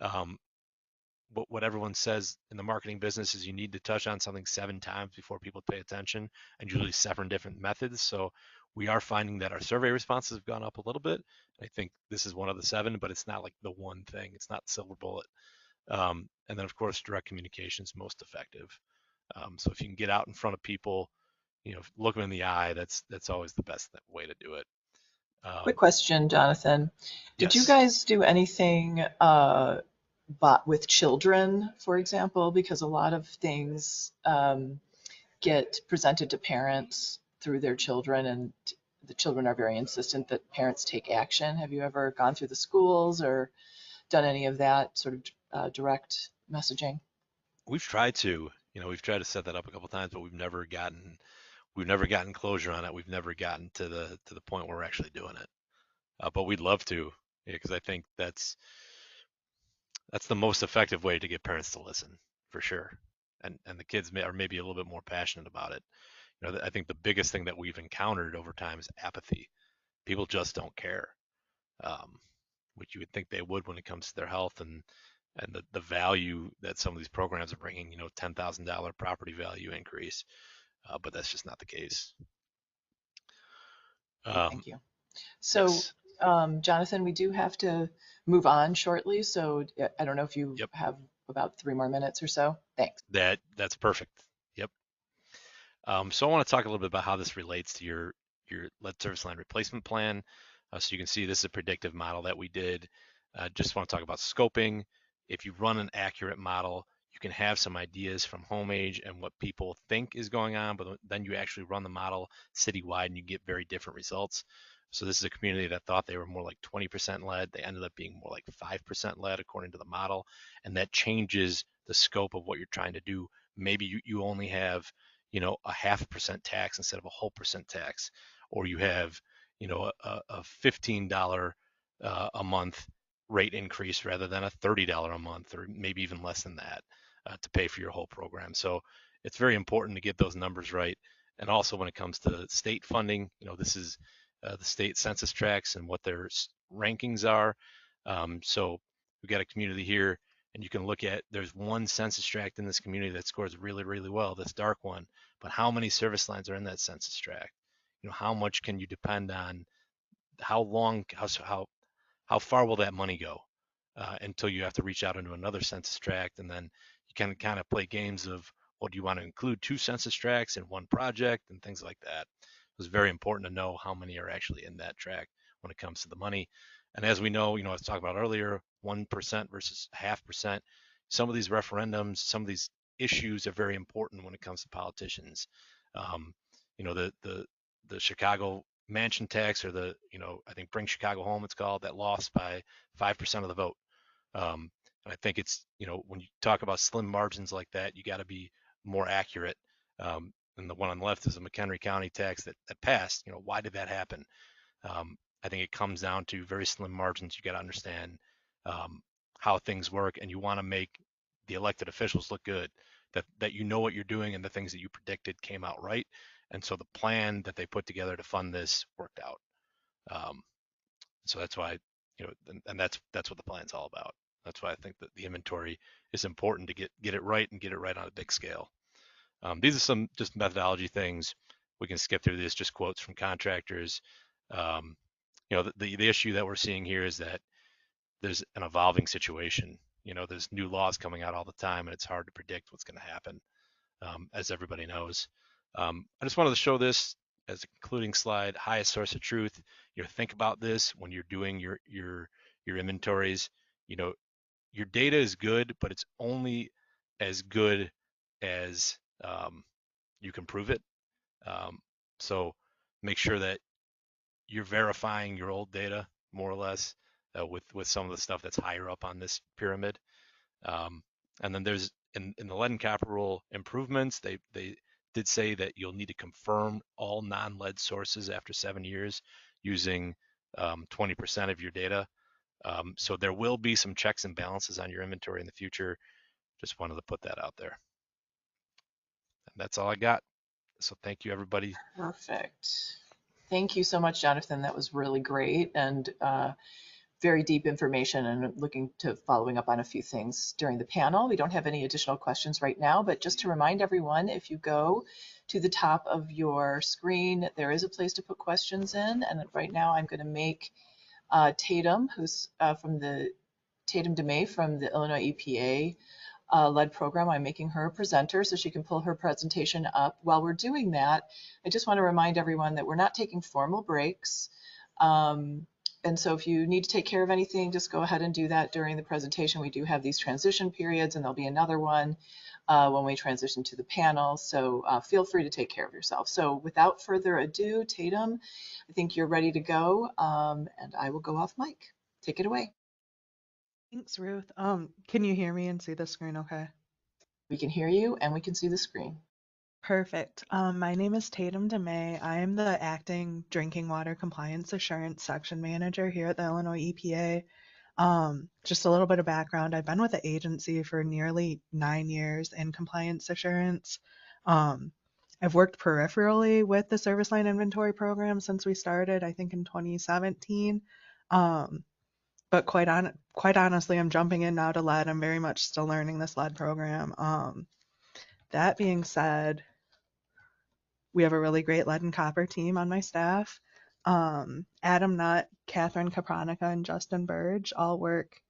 S2: Um, but what everyone says in the marketing business is you need to touch on something 7 times before people pay attention, and usually 7 different methods. So we are finding that our survey responses have gone up a little bit. I think this is one of the 7, but it's not like the one thing. It's not the silver bullet. And then, of course, direct communication is most effective. So if you can get out in front of people, look them in the eye, that's always the best way to do it.
S1: Quick
S2: Um,
S1: question, Jonathan. Did you
S2: yes,
S1: guys do anything but with children, for example? Because a lot of things get presented to parents through their children, and the children are very insistent that parents take action. Have you ever gone through the schools or done any of that sort of direct messaging?
S2: we've tried to set that up a couple times, but we've never gotten closure on it. We've never gotten to the point where we're actually doing it. But we'd love to, because I think that's the most effective way to get parents to listen, for sure. And the kids are maybe a little bit more passionate about it. I think the biggest thing that we've encountered over time is apathy. People just don't care, um, which you would think they would when it comes to their health and the value that some of these programs are bringing. $10,000 property value increase, but that's just not the case. Um,
S1: Thank you. So,
S2: yes.
S1: Jonathan, we do have to move on shortly. So I don't know if you
S2: Yep.
S1: have about 3 more minutes or so. Thanks.
S2: That's perfect. Yep. So I want to talk a little bit about how this relates to your lead service line replacement plan. So you can see this is a predictive model that we did. Just want to talk about scoping. If you run an accurate model, you can have some ideas from home age and what people think is going on, but then you actually run the model citywide and you get very different results. So this is a community that thought they were more like 20% lead. They ended up being more like 5% lead according to the model. And that changes the scope of what you're trying to do. Maybe you only have, a 0.5% tax instead of a whole percent tax, or you have, a $15 a month rate increase rather than a $30 a month, or maybe even less than that, to pay for your whole program. So it's very important to get those numbers right. And also when it comes to state funding, this is the state census tracts and what their rankings are. So we've got a community here, and you can look at, there's one census tract in this community that scores really, really well, this dark one, but how many service lines are in that census tract? How much can you depend on? How long, how far will that money go until you have to reach out into another census tract? And then you can kind of play games of, well, do you want to include two census tracts in one project and things like that. It was very important to know how many are actually in that tract when it comes to the money. And as we know, I was talking about earlier, 1% versus 0.5%. Some of these referendums, some of these issues are very important when it comes to politicians. Um, the Chicago mansion tax, or I think Bring Chicago Home, it's called, that lost by 5% of the vote. And I think it's, when you talk about slim margins like that, you got to be more accurate. And the one on the left is a McHenry County tax that passed. Why did that happen? I think it comes down to very slim margins. You got to understand how things work, and you want to make the elected officials look good, that what you're doing and the things that you predicted came out right. And so the plan that they put together to fund this worked out. Um, so that's why, and that's what the plan's all about. That's why I think that the inventory is important to get it right, and get it right on a big scale. These are some just methodology things. We can skip through this, just quotes from contractors. Um, the issue that we're seeing here is that there's an evolving situation. There's new laws coming out all the time, and it's hard to predict what's going to happen, as everybody knows. I just wanted to show this as a concluding slide. Highest source of truth. Think about this when you're doing your inventories. You know, your data is good, but it's only as good as you can prove it. Um, so make sure that you're verifying your old data more or less, with some of the stuff that's higher up on this pyramid. Um, and then there's in the lead and copper rule improvements, they did say that you'll need to confirm all non-lead sources after 7 years using 20% of your data. So there will be some checks and balances on your inventory in the future. Just wanted to put that out there. And that's all I got. So thank you, everybody.
S1: Perfect. Thank you so much, Jonathan. That was really great and very deep information, and looking to following up on a few things during the panel. We don't have any additional questions right now, but just to remind everyone, if you go to the top of your screen, there is a place to put questions in. And right now I'm going to make Tatum, who's from the Tatum DeMay from the Illinois EPA lead program. I'm making her a presenter so she can pull her presentation up. While we're doing that, I just want to remind everyone that we're not taking formal breaks. And so if you need to take care of anything, just go ahead and do that during the presentation. We do have these transition periods, and there'll be another one when we transition to the panel. So feel free to take care of yourself. So without further ado, Tatum, I think you're ready to go, and I will go off mic. Take it away.
S3: Thanks, Ruth. Can you hear me and see the screen okay?
S1: We can hear you and we can see the screen.
S3: Perfect. My name is Tatum DeMay. I am the acting drinking water compliance assurance section manager here at the Illinois EPA. Just a little bit of background. I've been with the agency for nearly 9 years in compliance assurance. I've worked peripherally with the service line inventory program since we started, I think in 2017. But quite honestly, I'm jumping in now to lead. I'm very much still learning this lead program. That being said, we have a really great lead and copper team on my staff. Adam Nutt, Catherine Capronica, and Justin Burge all work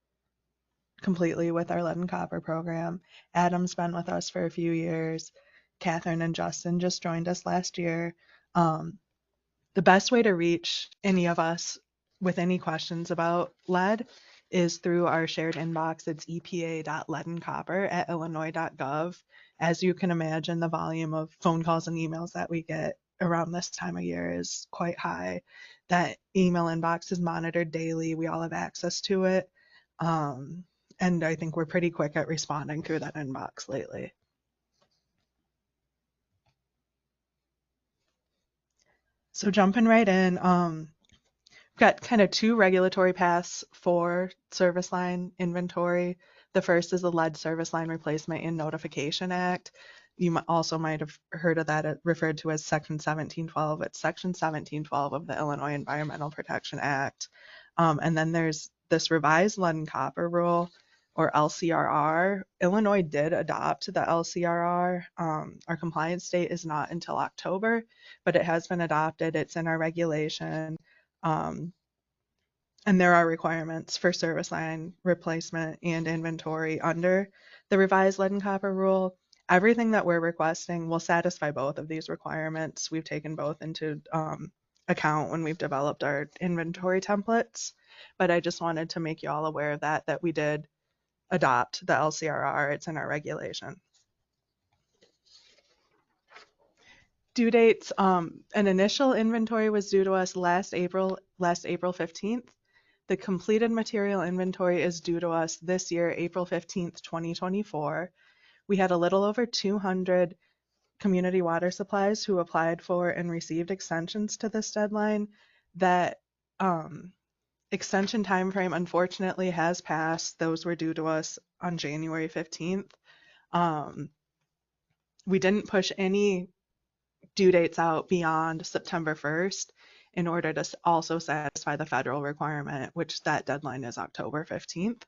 S3: completely with our lead and copper program. Adam's been with us for a few years. Catherine and Justin just joined us last year. The best way to reach any of us with any questions about lead is through our shared inbox. It's epa.leadencopper@illinois.gov. As you can imagine, the volume of phone calls and emails that we get around this time of year is quite high. That email inbox is monitored daily. We all have access to it. Um, and I think we're pretty quick at responding through that inbox lately. So jumping right in, got kind of two regulatory paths for service line inventory. The first is the Lead Service Line Replacement and Notification Act. You also might have heard of that referred to as Section 1712. It's Section 1712 of the Illinois Environmental Protection Act. And then there's this revised lead and copper rule, or LCRR. Illinois did adopt the LCRR. Our compliance date is not until October, but it has been adopted. It's in our regulation. Um, and there are requirements for service line replacement and inventory under the revised lead and copper rule. Everything that we're requesting will satisfy both of these requirements. We've taken both into account when we've developed our inventory templates, but I just wanted to make you all aware of that we did adopt the LCRR. It's in our regulation. Due dates, an initial inventory was due to us last April 15th. The completed material inventory is due to us this year, April 15th, 2024. We had a little over 200 community water supplies who applied for and received extensions to this deadline. That extension timeframe unfortunately has passed. Those were due to us on January 15th. We didn't push any due dates out beyond September 1st in order to also satisfy the federal requirement, which that deadline is October 15th.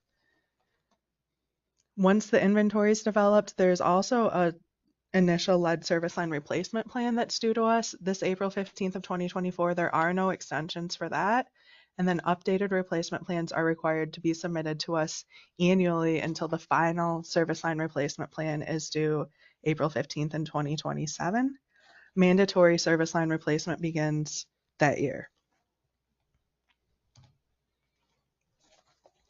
S3: Once the inventory is developed, there's also a initial lead service line replacement plan that's due to us this April 15th of 2024. There are no extensions for that. And then updated replacement plans are required to be submitted to us annually until the final service line replacement plan is due April 15th in 2027. Mandatory service line replacement begins that year.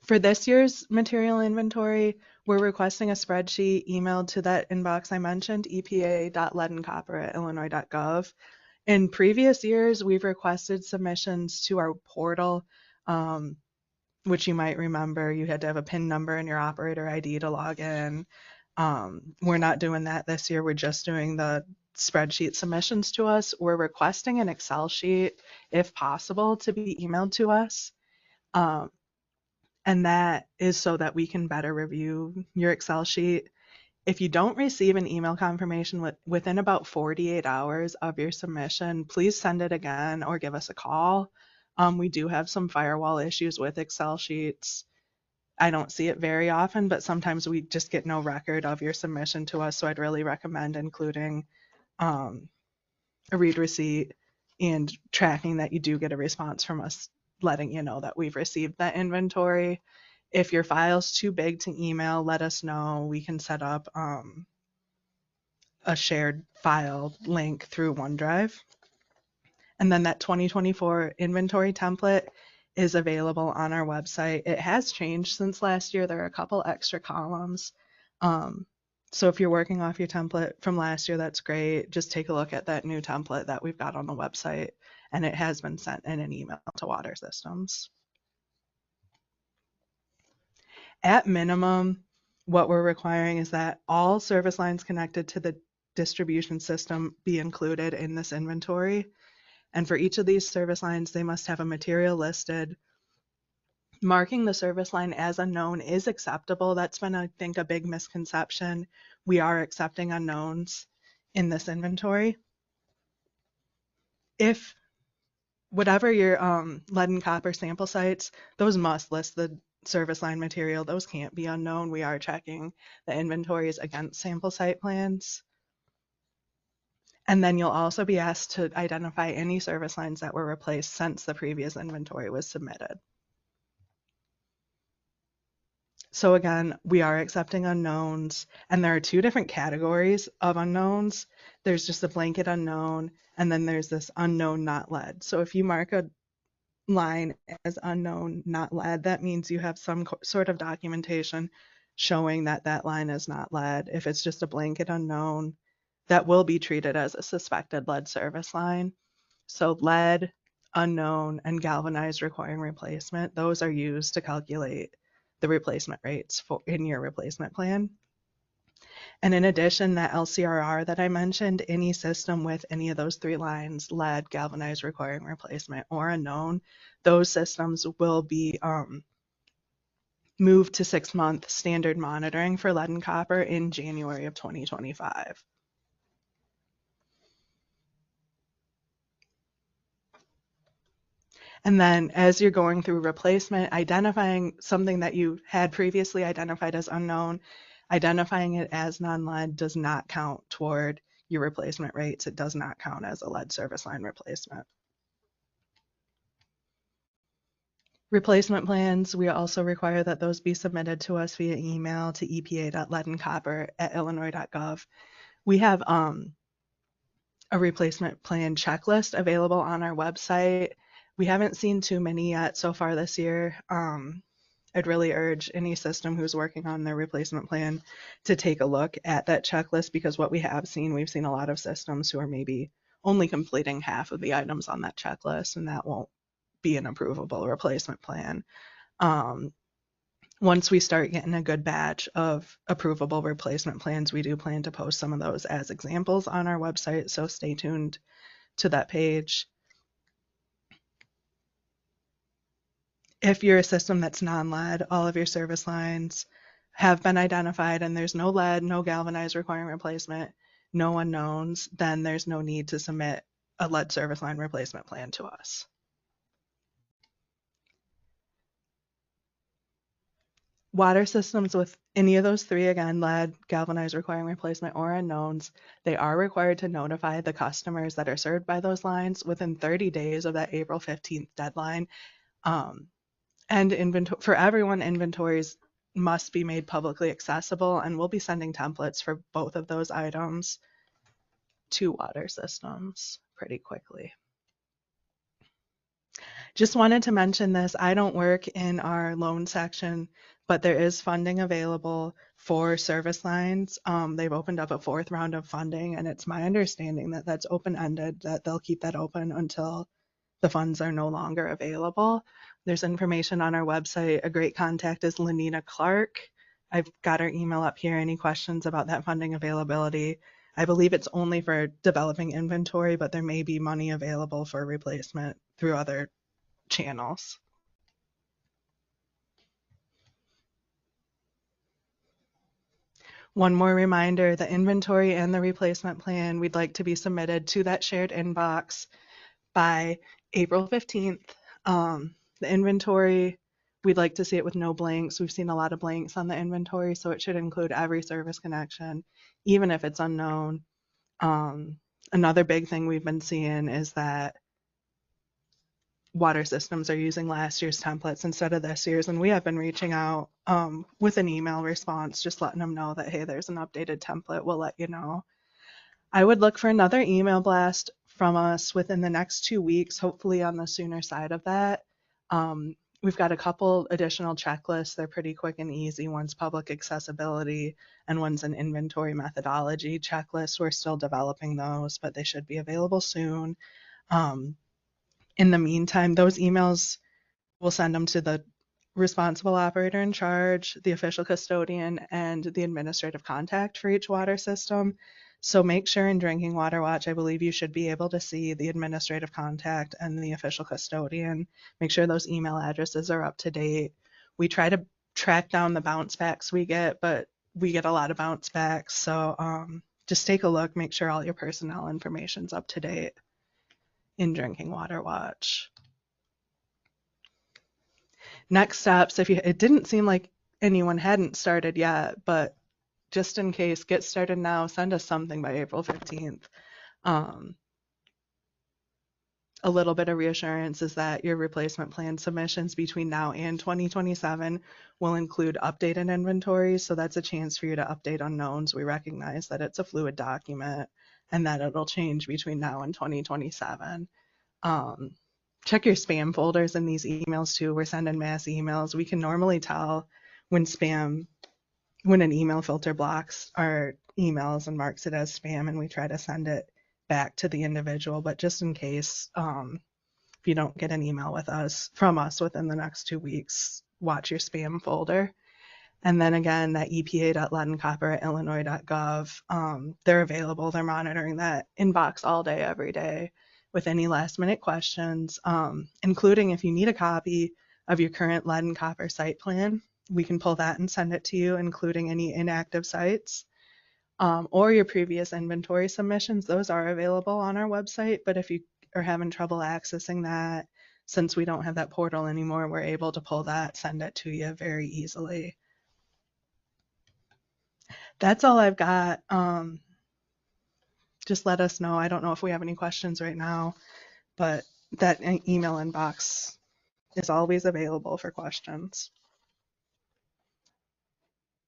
S3: For this year's material inventory, we're requesting a spreadsheet emailed to that inbox I mentioned, epa.leadencopper@illinois.gov. In previous years, we've requested submissions to our portal, which you might remember you had to have a PIN number and your operator ID to log in. We're not doing that this year. We're just doing the spreadsheet submissions to us. We're requesting an Excel sheet, if possible, to be emailed to us. And that is so that we can better review your Excel sheet. If you don't receive an email confirmation within about 48 hours of your submission, please send it again or give us a call. We do have some firewall issues with Excel sheets. I don't see it very often, but sometimes we just get no record of your submission to us. So I'd really recommend including a read receipt and tracking that you do get a response from us, letting you know that we've received that inventory. If your file's too big to email, let us know. We can set up a shared file link through OneDrive. And then that 2024 inventory template is available on our website. It has changed since last year. There are a couple extra columns. So if you're working off your template from last year, that's great. Just take a look at that new template that we've got on the website, and it has been sent in an email to water systems. At minimum, what we're requiring is that all service lines connected to the distribution system be included in this inventory. And for each of these service lines, they must have a material listed. Marking the service line as unknown is acceptable. That's been, I think, a big misconception. We are accepting unknowns in this inventory. If whatever your lead and copper sample sites, those must list the service line material. Those can't be unknown. We are checking the inventories against sample site plans. And then you'll also be asked to identify any service lines that were replaced since the previous inventory was submitted. So again, we are accepting unknowns, and there are two different categories of unknowns. There's just a blanket unknown, and then there's this unknown not lead. So if you mark a line as unknown, not lead, that means you have some sort of documentation showing that that line is not lead. If it's just a blanket unknown, that will be treated as a suspected lead service line. So lead, unknown, and galvanized requiring replacement, those are used to calculate the replacement rates for in your replacement plan. And in addition, that LCRR that I mentioned, any system with any of those three lines, lead, galvanized requiring replacement, or unknown, those systems will be moved to 6-month standard monitoring for lead and copper in January of 2025. And then as you're going through replacement, identifying something that you had previously identified as unknown, identifying it as non-lead does not count toward your replacement rates. It does not count as a lead service line replacement. Replacement plans, we also require that those be submitted to us via email to epa.leadandcopper@illinois.gov. We have a replacement plan checklist available on our website. We haven't seen too many yet so far this year. I'd really urge any system who's working on their replacement plan to take a look at that checklist, because what we've seen a lot of systems who are maybe only completing half of the items on that checklist, and that won't be an approvable replacement plan. Once we start getting a good batch of approvable replacement plans, we do plan to post some of those as examples on our website, so stay tuned to that page. If you're a system that's non-lead, all of your service lines have been identified and there's no lead, no galvanized requiring replacement, no unknowns, then there's no need to submit a lead service line replacement plan to us. Water systems with any of those three, again, lead, galvanized requiring replacement, or unknowns, they are required to notify the customers that are served by those lines within 30 days of that April 15th deadline. And for everyone, inventories must be made publicly accessible, and we'll be sending templates for both of those items to water systems pretty quickly. Just wanted to mention this. I don't work in our loan section, but there is funding available for service lines. They've opened up a 4th round of funding, and it's my understanding that that's open-ended, that they'll keep that open until the funds are no longer available. There's information on our website. A great contact is Lenina Clark. I've got her email up here. Any questions about that funding availability? I believe it's only for developing inventory, but there may be money available for replacement through other channels. One more reminder, the inventory and the replacement plan, we'd like to be submitted to that shared inbox by April 15th. The inventory, we'd like to see it with no blanks. We've seen a lot of blanks on the inventory, so it should include every service connection, even if it's unknown. Another big thing we've been seeing is that water systems are using last year's templates instead of this year's, and we have been reaching out with an email response, just letting them know that, hey, there's an updated template, we'll let you know. I would look for another email blast from us within the next 2 weeks, hopefully on the sooner side of that. We've got a couple additional checklists. They're pretty quick and easy. One's public accessibility and one's an inventory methodology checklist. We're still developing those, but they should be available soon. In the meantime, those emails, we'll send them to the responsible operator in charge, the official custodian, and the administrative contact for each water system. So make sure in Drinking Water Watch, I believe you should be able to see the administrative contact and the official custodian. Make sure those email addresses are up to date. We try to track down the bounce backs we get, but we get a lot of bounce backs. So just take a look, make sure all your personnel information's up to date in Drinking Water Watch. Next steps, it didn't seem like anyone hadn't started yet, but just in case, get started now. Send us something by April 15th. A little bit of reassurance is that your replacement plan submissions between now and 2027 will include updated inventories. So that's a chance for you to update unknowns. We recognize that it's a fluid document and that it'll change between now and 2027. check your spam folders in these emails too. We're sending mass emails. We can normally tell when when an email filter blocks our emails and marks it as spam, and we try to send it back to the individual. But just in case, if you don't get an email from us within the next 2 weeks, watch your spam folder. And then again, that epa.leadencopper@illinois.gov, they're available. They're monitoring that inbox all day, every day with any last minute questions, including if you need a copy of your current lead and copper site plan, we can pull that and send it to you, including any inactive sites, or your previous inventory submissions. Those are available on our website, but if you are having trouble accessing that, since we don't have that portal anymore, we're able to pull that, send it to you very easily. That's all I've got. Just let us know. I don't know if we have any questions right now, but that email inbox is always available for questions.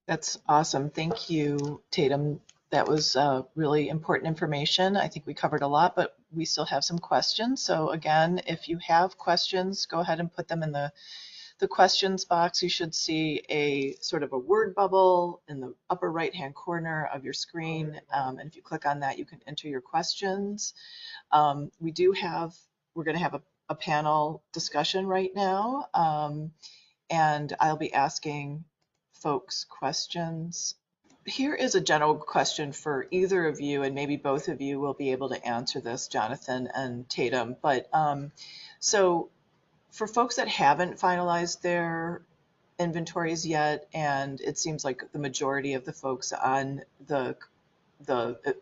S1: That's awesome. Thank you, Tatum. That was really important information. I think we covered a lot, but we still have some questions. So again, if you have questions, go ahead and put them in the questions box. You should see a sort of a word bubble in the upper right-hand corner of your screen. And if you click on that, you can enter your questions. We're going to have a panel discussion right now. And I'll be asking folks questions. Here is a general question for either of you, and maybe both of you will be able to answer this, Jonathan and Tatum. But so for folks that haven't finalized their inventories yet, and it seems like the majority of the folks on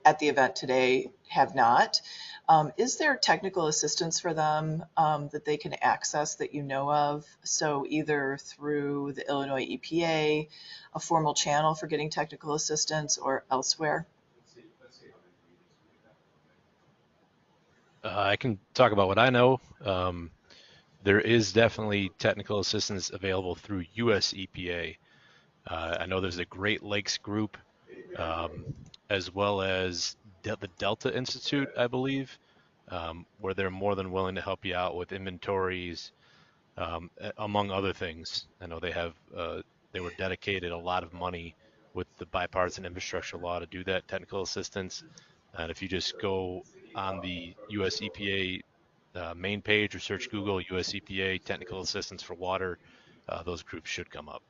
S1: at the event today have not, is there technical assistance for them that they can access that you know of? So either through the Illinois EPA, a formal channel for getting technical assistance, or elsewhere?
S2: I can talk about what I know. There is definitely technical assistance available through US EPA. I know there's a Great Lakes group, as well as the Delta Institute, I believe, where they're more than willing to help you out with inventories, among other things. I know they were dedicated a lot of money with the bipartisan infrastructure law to do that technical assistance. And if you just go on the US EPA main page or search Google US EPA technical assistance for water, those groups should come up.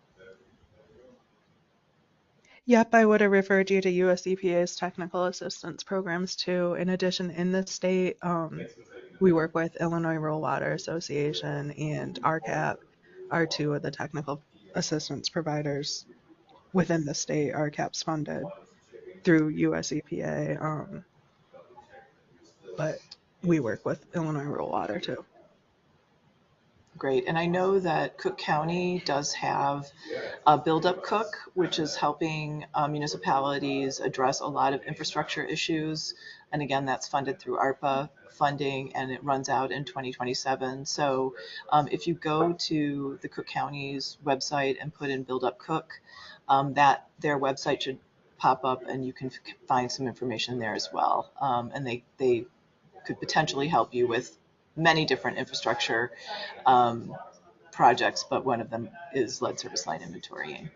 S3: Yep, I would have referred you to US EPA's technical assistance programs too. In addition, in the state, we work with Illinois Rural Water Association and RCAP are two of the technical assistance providers within the state. RCAP's funded through US EPA, but we work with Illinois Rural Water too.
S1: Great. And I know that Cook County does have a Build Up Cook, which is helping municipalities address a lot of infrastructure issues. And again, that's funded through ARPA funding, and it runs out in 2027. So if you go to the Cook County's website and put in Build Up Cook, their website should pop up, and you can find some information there as well. And they could potentially help you with many different infrastructure projects, but one of them is lead service line inventorying.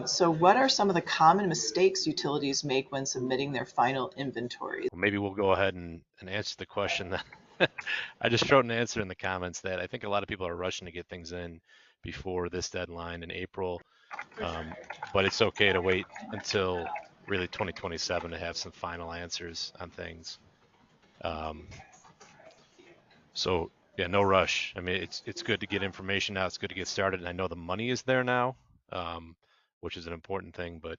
S1: So what are some of the common mistakes utilities make when submitting their final inventories?
S2: Well, maybe we'll go ahead and answer the question that I just wrote an answer in the comments that I think a lot of people are rushing to get things in before this deadline in April. But it's okay to wait until really 2027 to have some final answers on things. So yeah, no rush. I mean, it's good to get information out. It's good to get started. And I know the money is there now, which is an important thing, but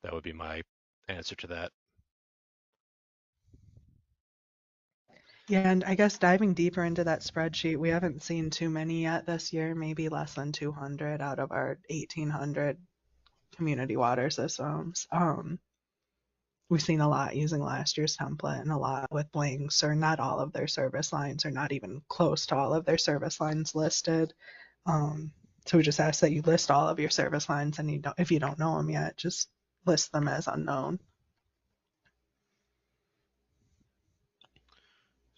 S2: that would be my answer to that.
S3: Yeah, and I guess diving deeper into that spreadsheet, we haven't seen too many yet this year, maybe less than 200 out of our 1,800 community water systems. We've seen a lot using last year's template and a lot with blanks, or not all of their service lines, or not even close to all of their service lines listed. So we just ask that you list all of your service lines, and if you don't know them yet, just list them as unknown.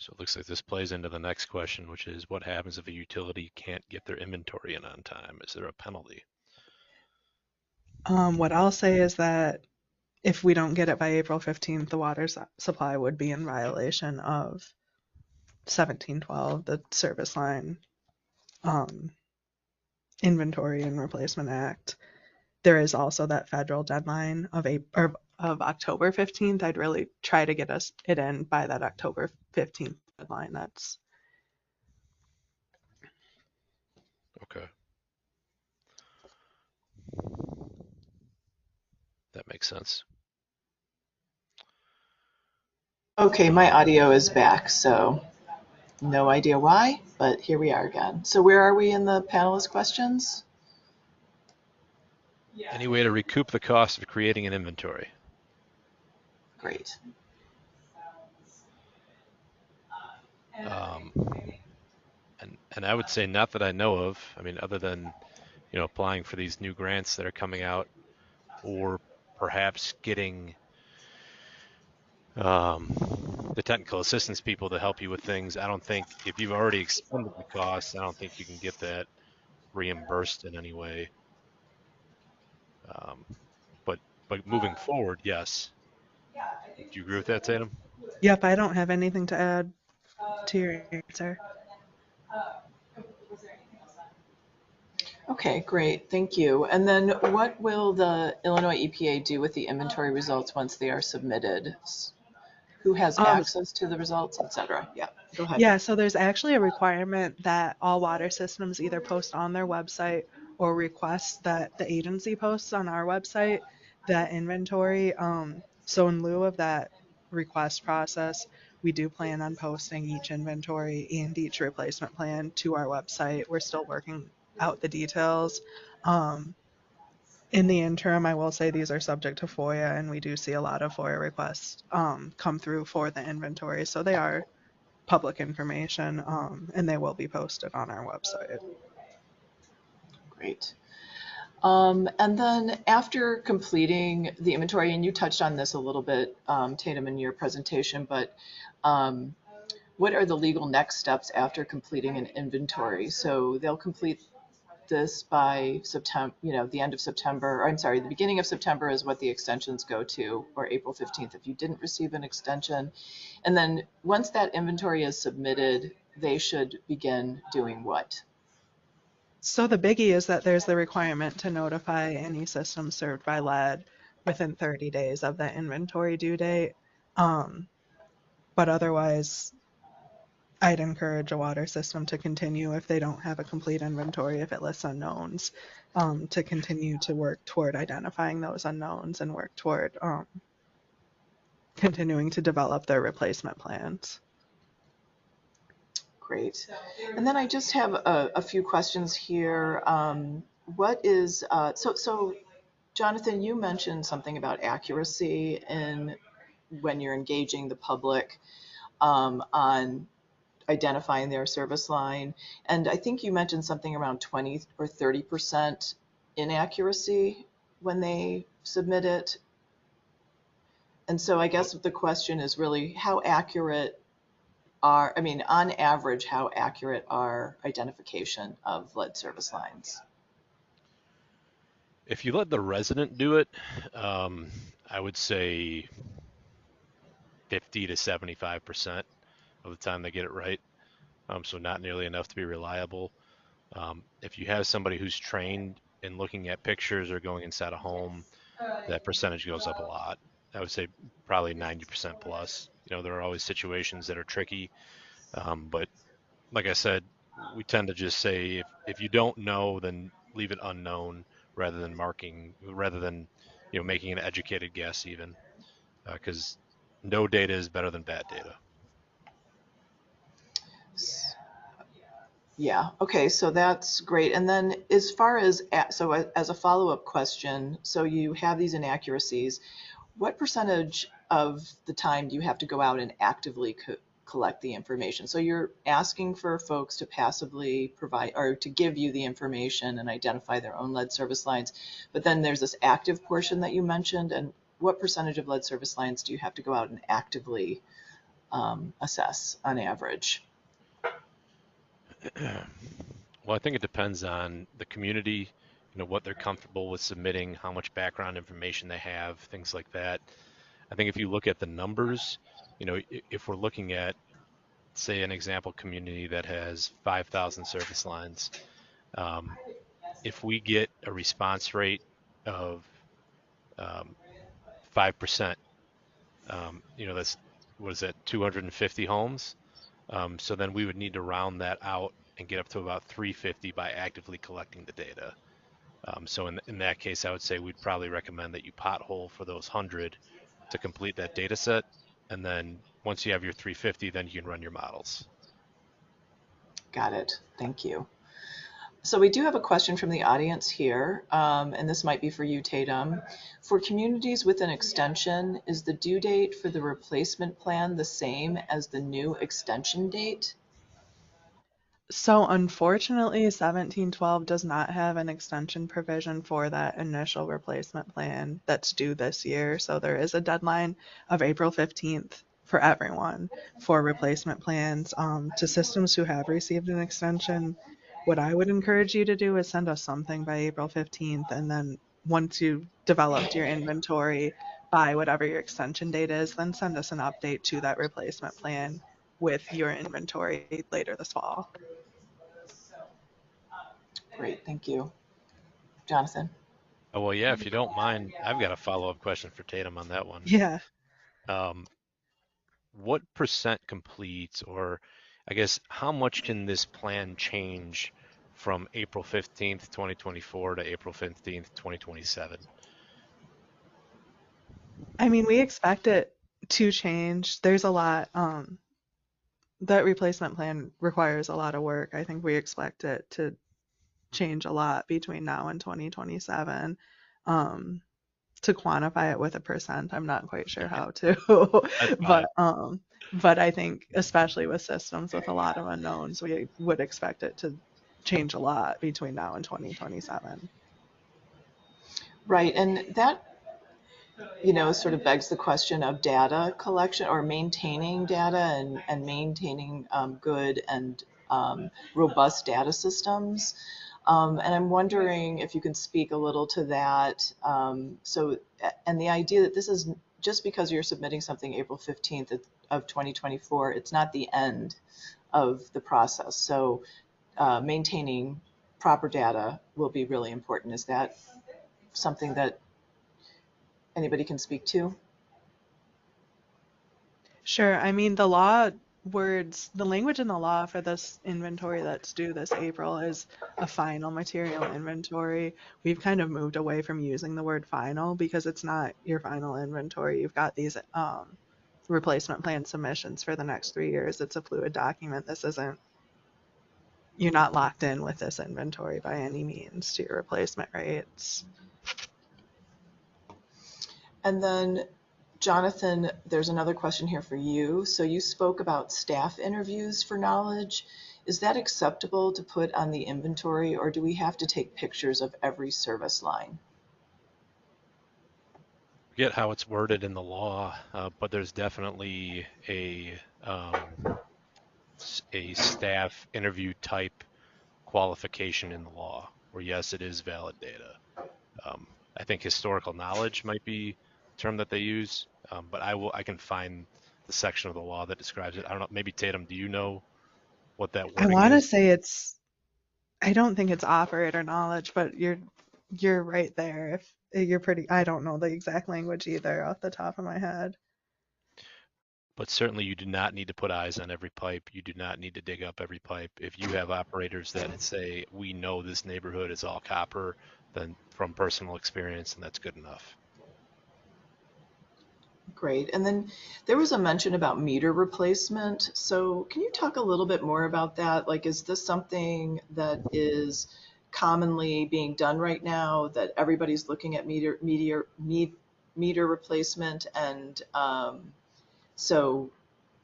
S2: So it looks like this plays into the next question, which is what happens if a utility can't get their inventory in on time? Is there a penalty?
S3: What I'll say is that if we don't get it by April 15th, the water supply would be in violation of 1712, the Service Line um, Inventory and Replacement Act. There is also that federal deadline of October 15th. I'd really try to get it in by that October 15th deadline. That's
S2: Okay. That makes sense.
S1: Okay, my audio is back, so no idea why, but here we are again. So where are we in the panelist questions?
S2: Any way to recoup the cost of creating an inventory?
S1: Great.
S2: Um, and I would say not that I know of. I mean, other than applying for these new grants that are coming out, or perhaps getting the technical assistance people to help you with things. I don't think if you've already expended the costs, I don't think you can get that reimbursed in any way. Um, but moving forward, yes. Do you agree with that, Tatum?
S3: Yep, I don't have anything to add to your answer.
S1: Okay, great, thank you. And then what will the Illinois EPA do with the inventory results once they are submitted? Who has
S3: Um,
S1: access to the results, et cetera? Yeah, go ahead.
S3: Yeah, so there's actually a requirement that all water systems either post on their website or request that the agency posts on our website that inventory. So in lieu of that request process, we do plan on posting each inventory and each replacement plan to our website. We're still working out the details. Um, in the interim, I will say these are subject to FOIA, and we do see a lot of FOIA requests come through for the inventory. So they are public information, and they will be posted on our website.
S1: Great. And then after completing the inventory, and you touched on this a little bit, Tatum, in your presentation, but um, what are the legal next steps after completing an inventory? So they'll complete this by September, the end of September, or I'm sorry, the beginning of September is what the extensions go to, or April 15th if you didn't receive an extension. And then once that inventory is submitted, they should begin doing what?
S3: So the biggie is that there's the requirement to notify any system served by lead within 30 days of that inventory due date. Um, but otherwise, I'd encourage a water system to continue if they don't have a complete inventory, if it lists unknowns, to continue to work toward identifying those unknowns and work toward continuing to develop their replacement plans.
S1: Great. And then I just have a few questions here. What is, so Jonathan, you mentioned something about accuracy in when you're engaging the public on identifying their service line. And I think you mentioned something around 20 or 30% inaccuracy when they submit it. And so I guess the question is really how accurate on average, how accurate are identification of lead service lines?
S2: If you let the resident do it, I would say 50 to 75% of the time they get it right. So not nearly enough to be reliable. If you have somebody who's trained in looking at pictures or going inside a home, that percentage goes up a lot. I would say probably 90% plus. There are always situations that are tricky, but like I said, we tend to just say if you don't know, then leave it unknown rather than making an educated guess even, because no data is better than bad data.
S1: Yeah, okay, so that's great. And then as far as, so as a follow-up question, so you have these inaccuracies, what percentage of the time do you have to go out and actively collect the information? So you're asking for folks to passively provide or to give you the information and identify their own lead service lines, but then there's this active portion that you mentioned, and what percentage of lead service lines do you have to go out and actively assess on average?
S2: Well, I think it depends on the community, what they're comfortable with submitting, how much background information they have, things like that. I think if you look at the numbers, if we're looking at, say, an example community that has 5,000 service lines, um, if we get a response rate of 5%, that's, what is that, 250 homes? So then we would need to round that out and get up to about 350 by actively collecting the data. So in that case, I would say we'd probably recommend that you pothole for those 100 to complete that data set. And then once you have your 350, then you can run your models.
S1: Got it. Thank you. So we do have a question from the audience here, and this might be for you, Tatum. For communities with an extension, is the due date for the replacement plan the same as the new extension date?
S3: So unfortunately, 1712 does not have an extension provision for that initial replacement plan that's due this year. So there is a deadline of April 15th for everyone for replacement plans. To systems who have received an extension, what I would encourage you to do is send us something by April 15th. And then once you've developed your inventory by whatever your extension date is, then send us an update to that replacement plan with your inventory later this fall.
S1: Great, thank you. Jonathan?
S2: Oh, well, yeah, if you don't mind, I've got a follow-up question for Tatum on that one.
S3: Yeah.
S2: Um, what percent completes, or I guess how much can this plan change from April 15th, 2024 to April 15th, 2027?
S3: I mean, we expect it to change. There's a lot, that replacement plan requires a lot of work. I think we expect it to change a lot between now and 2027. Um, to quantify it with a percent, I'm not quite sure how to,
S2: That's
S3: but
S2: fine.
S3: but I think especially with systems with a lot of unknowns, we would expect it to change a lot between now and 2027.
S1: Right, and that, sort of begs the question of data collection or maintaining data and maintaining good and robust data systems. And I'm wondering if you can speak a little to that. And the idea that this is just because you're submitting something April 15th of 2024, it's not the end of the process. So maintaining proper data will be really important. Is that something that anybody can speak to?
S3: Sure. I mean, the language in the law for this inventory that's due this April is a final material inventory. We've kind of moved away from using the word final because it's not your final inventory. You've got these replacement plan submissions for the next 3 years. It's a fluid document. You're not locked in with this inventory by any means to your replacement rates.
S1: And then, Jonathan, there's another question here for you. So you spoke about staff interviews for knowledge. Is that acceptable to put on the inventory, or do we have to take pictures of every service line?
S2: Forget how it's worded in the law, but there's definitely a staff interview type qualification in the law where yes, it is valid data. Um, I think historical knowledge might be the term that they use, but I can find the section of the law that describes it. I don't know. Maybe Tatum, do you know what that
S3: I
S2: wording
S3: want to
S2: is?
S3: say I don't think it's operator knowledge, but you're right there. If you're pretty, I don't know the exact language either off the top of my head.
S2: But certainly you do not need to put eyes on every pipe. You do not need to dig up every pipe. If you have operators that say, we know this neighborhood is all copper, then from personal experience, and that's good enough.
S1: Great. And then there was a mention about meter replacement. So can you talk a little bit more about that? Like, is this something that is commonly being done right now, that everybody's looking at meter replacement, and so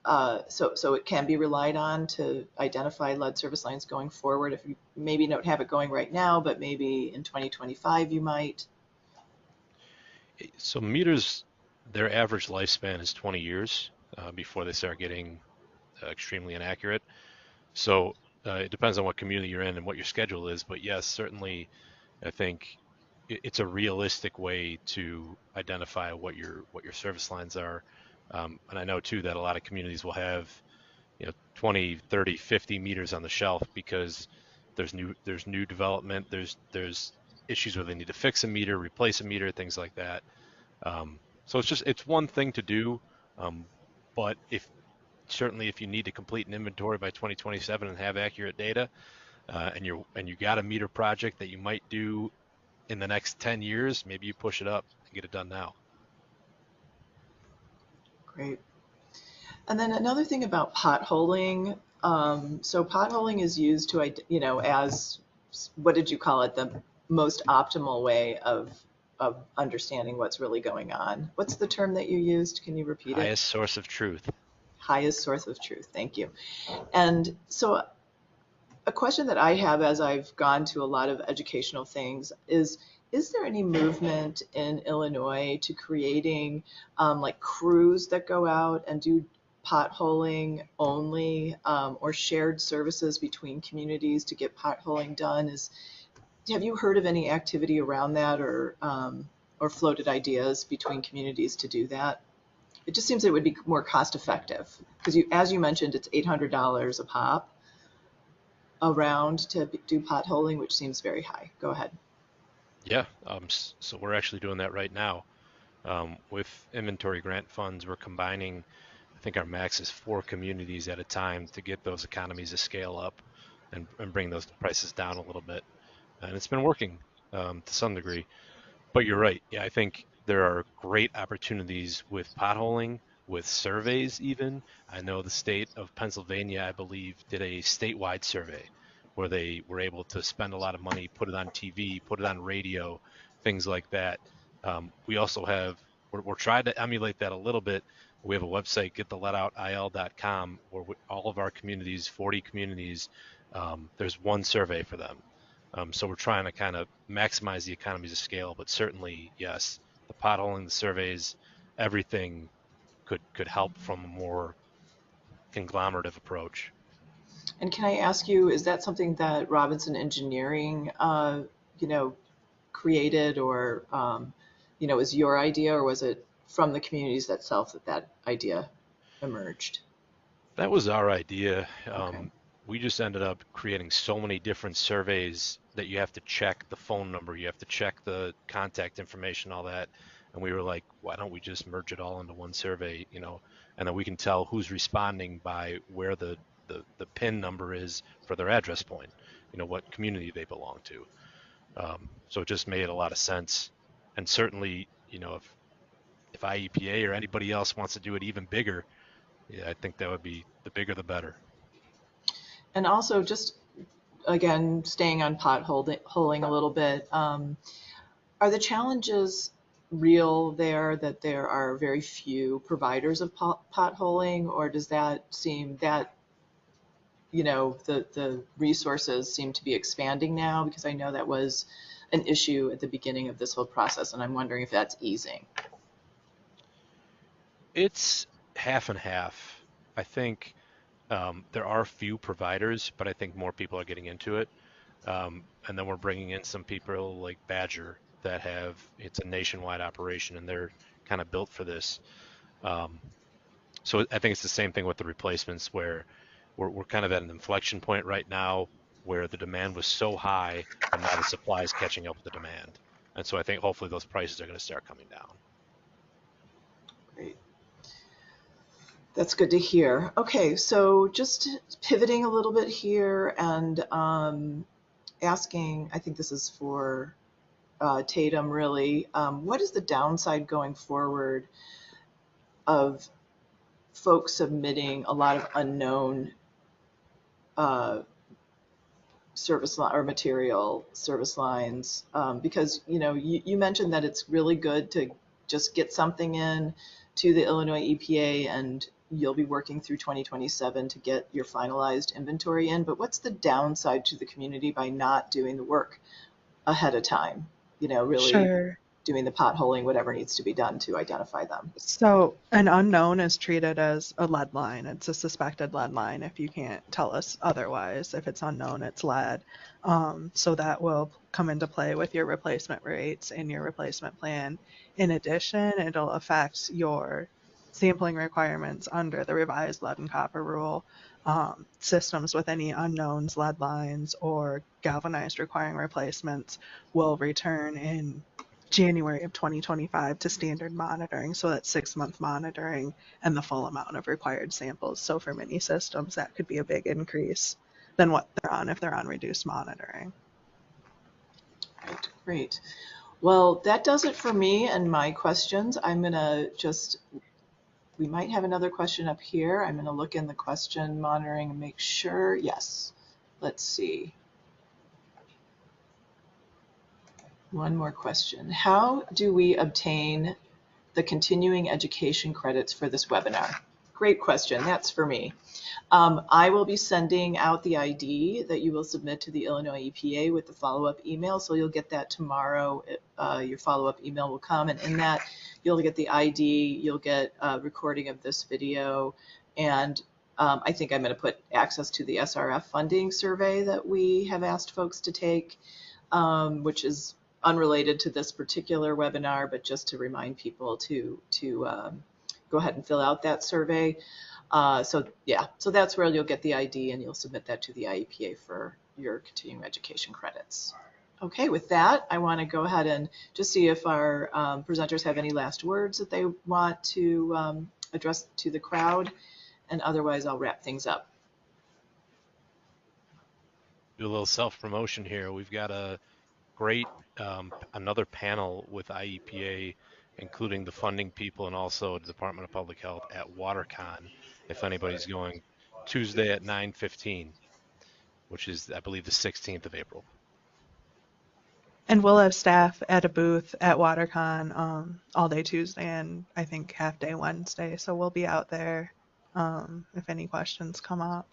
S1: it can be relied on to identify lead service lines going forward? If you maybe don't have it going right now, but maybe in 2025 you might.
S2: So meters, their average lifespan is 20 years. before they start getting extremely inaccurate. So it depends on what community you're in and what your schedule is. But yes, certainly, I think it's a realistic way to identify what your service lines are. And I know too that a lot of communities will have 20, 30, 50 meters on the shelf because there's new development. There's issues where they need to fix a meter, replace a meter, things like that. So it's one thing to do, um, but if certainly if you need to complete an inventory by 2027 and have accurate data, and you got a meter project that you might do in the next 10 years, maybe you push it up and get it done now.
S1: Great. And then another thing about potholing. So potholing is used to, as what did you call it? The most optimal way of understanding what's really going on. What's the term that you used? Can you repeat it?
S2: Highest source of truth.
S1: Highest source of truth. Thank you. And so a question that I have as I've gone to a lot of educational things is there any movement in Illinois to creating like crews that go out and do potholing only, or shared services between communities to get potholing done? Have you heard of any activity around that, or floated ideas between communities to do that? It just seems it would be more cost effective because as you mentioned, it's $800 a pop around to do potholing, which seems very high. Go ahead.
S2: Yeah, so we're actually doing that right now. With inventory grant funds, we're combining, I think our max is 4 communities at a time to get those economies of scale up and bring those prices down a little bit. And it's been working to some degree. But you're right. Yeah, I think there are great opportunities with potholing, with surveys even. I know the state of Pennsylvania, I believe, did a statewide survey where they were able to spend a lot of money, put it on TV, put it on radio, things like that. We also have, we're trying to emulate that a little bit. We have a website, gettheletoutil.com, where all of our communities, 40 communities, there's one survey for them. So we're trying to kind of maximize the economies of scale, but certainly, yes, the potholing, the surveys, everything could help from a more conglomerative approach.
S1: And can I ask you, is that something that Robinson Engineering, you know, created, or, is your idea, or was it from the communities itself that idea emerged?
S2: That was our idea.
S1: Okay.
S2: We just ended up creating so many different surveys that you have to check the phone number, you have to check the contact information, all that. And we were like, why don't we just merge it all into one survey, and then we can tell who's responding by where the PIN number is for their address point, what community they belong to. So it just made a lot of sense. And certainly, if IEPA or anybody else wants to do it even bigger, yeah, I think that would be the bigger the better.
S1: And also, just again, staying on potholing a little bit, are the challenges real there, that there are very few providers of potholing, or does that seem that, the resources seem to be expanding now? Because I know that was an issue at the beginning of this whole process, and I'm wondering if that's easing.
S2: It's half and half. I think there are few providers, but I think more people are getting into it. And then we're bringing in some people like Badger that it's a nationwide operation and they're kind of built for this. Um, so I think it's the same thing with the replacements where we're kind of at an inflection point right now where the demand was so high, but now the supply is catching up with the demand. And so I think hopefully those prices are going to start coming down.
S1: Great. That's good to hear. Okay, so just pivoting a little bit here and asking, I think this is for Tatum really, what is the downside going forward of folks submitting a lot of unknown service line or material service lines? Because you mentioned that it's really good to just get something in to the Illinois EPA, and you'll be working through 2027 to get your finalized inventory in. But what's the downside to the community by not doing the work ahead of time? Really.
S3: Sure.
S1: doing the potholing, whatever needs to be done to identify them.
S3: So an unknown is treated as a lead line. It's a suspected lead line if you can't tell us otherwise. If it's unknown, it's lead. So that will come into play with your replacement rates and your replacement plan. In addition, it'll affect your sampling requirements under the revised lead and copper rule. Systems with any unknowns, lead lines, or galvanized requiring replacements will return in January of 2025 to standard monitoring. So that's 6-month monitoring and the full amount of required samples. So for many systems, that could be a big increase than what they're on if they're on reduced monitoring.
S1: Right, great. Well, that does it for me and my questions. I'm going to just, we might have another question up here. I'm going to look in the question monitoring and make sure. Yes. Let's see. One more question. How do we obtain the continuing education credits for this webinar? Great question. That's for me. I will be sending out the ID that you will submit to the Illinois EPA with the follow-up email. So you'll get that tomorrow. Your follow-up email will come, and in that you'll get the ID, you'll get a recording of this video, and I think I'm going to put access to the SRF funding survey that we have asked folks to take, which is unrelated to this particular webinar, but just to remind people to go ahead and fill out that survey. So that's where you'll get the ID and you'll submit that to the IEPA for your continuing education credits. Okay, with that, I want to go ahead and just see if our presenters have any last words that they want to address to the crowd, and otherwise I'll wrap things up.
S2: Do a little self-promotion here. We've got a great another panel with IEPA, including the funding people and also the Department of Public Health at WaterCon, if anybody's going, Tuesday at 9:15, which is, I believe, the 16th of April.
S3: And we'll have staff at a booth at WaterCon all day Tuesday and I think half day Wednesday. So we'll be out there if any questions come up.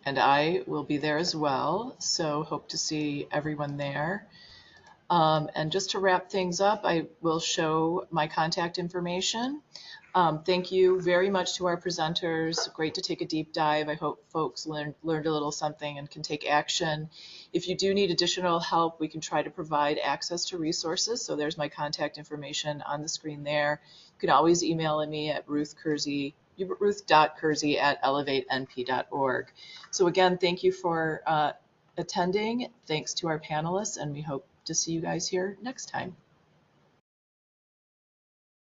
S1: And I will be there as well, so hope to see everyone there. And just to wrap things up, I will show my contact information. Thank you very much to our presenters. Great to take a deep dive. I hope folks learned a little something and can take action. If you do need additional help, we can try to provide access to resources. So there's my contact information on the screen there. You can always email me at ruth.kersey@elevatenp.org. So again, thank you for attending. Thanks to our panelists, and we hope to see you guys here next time.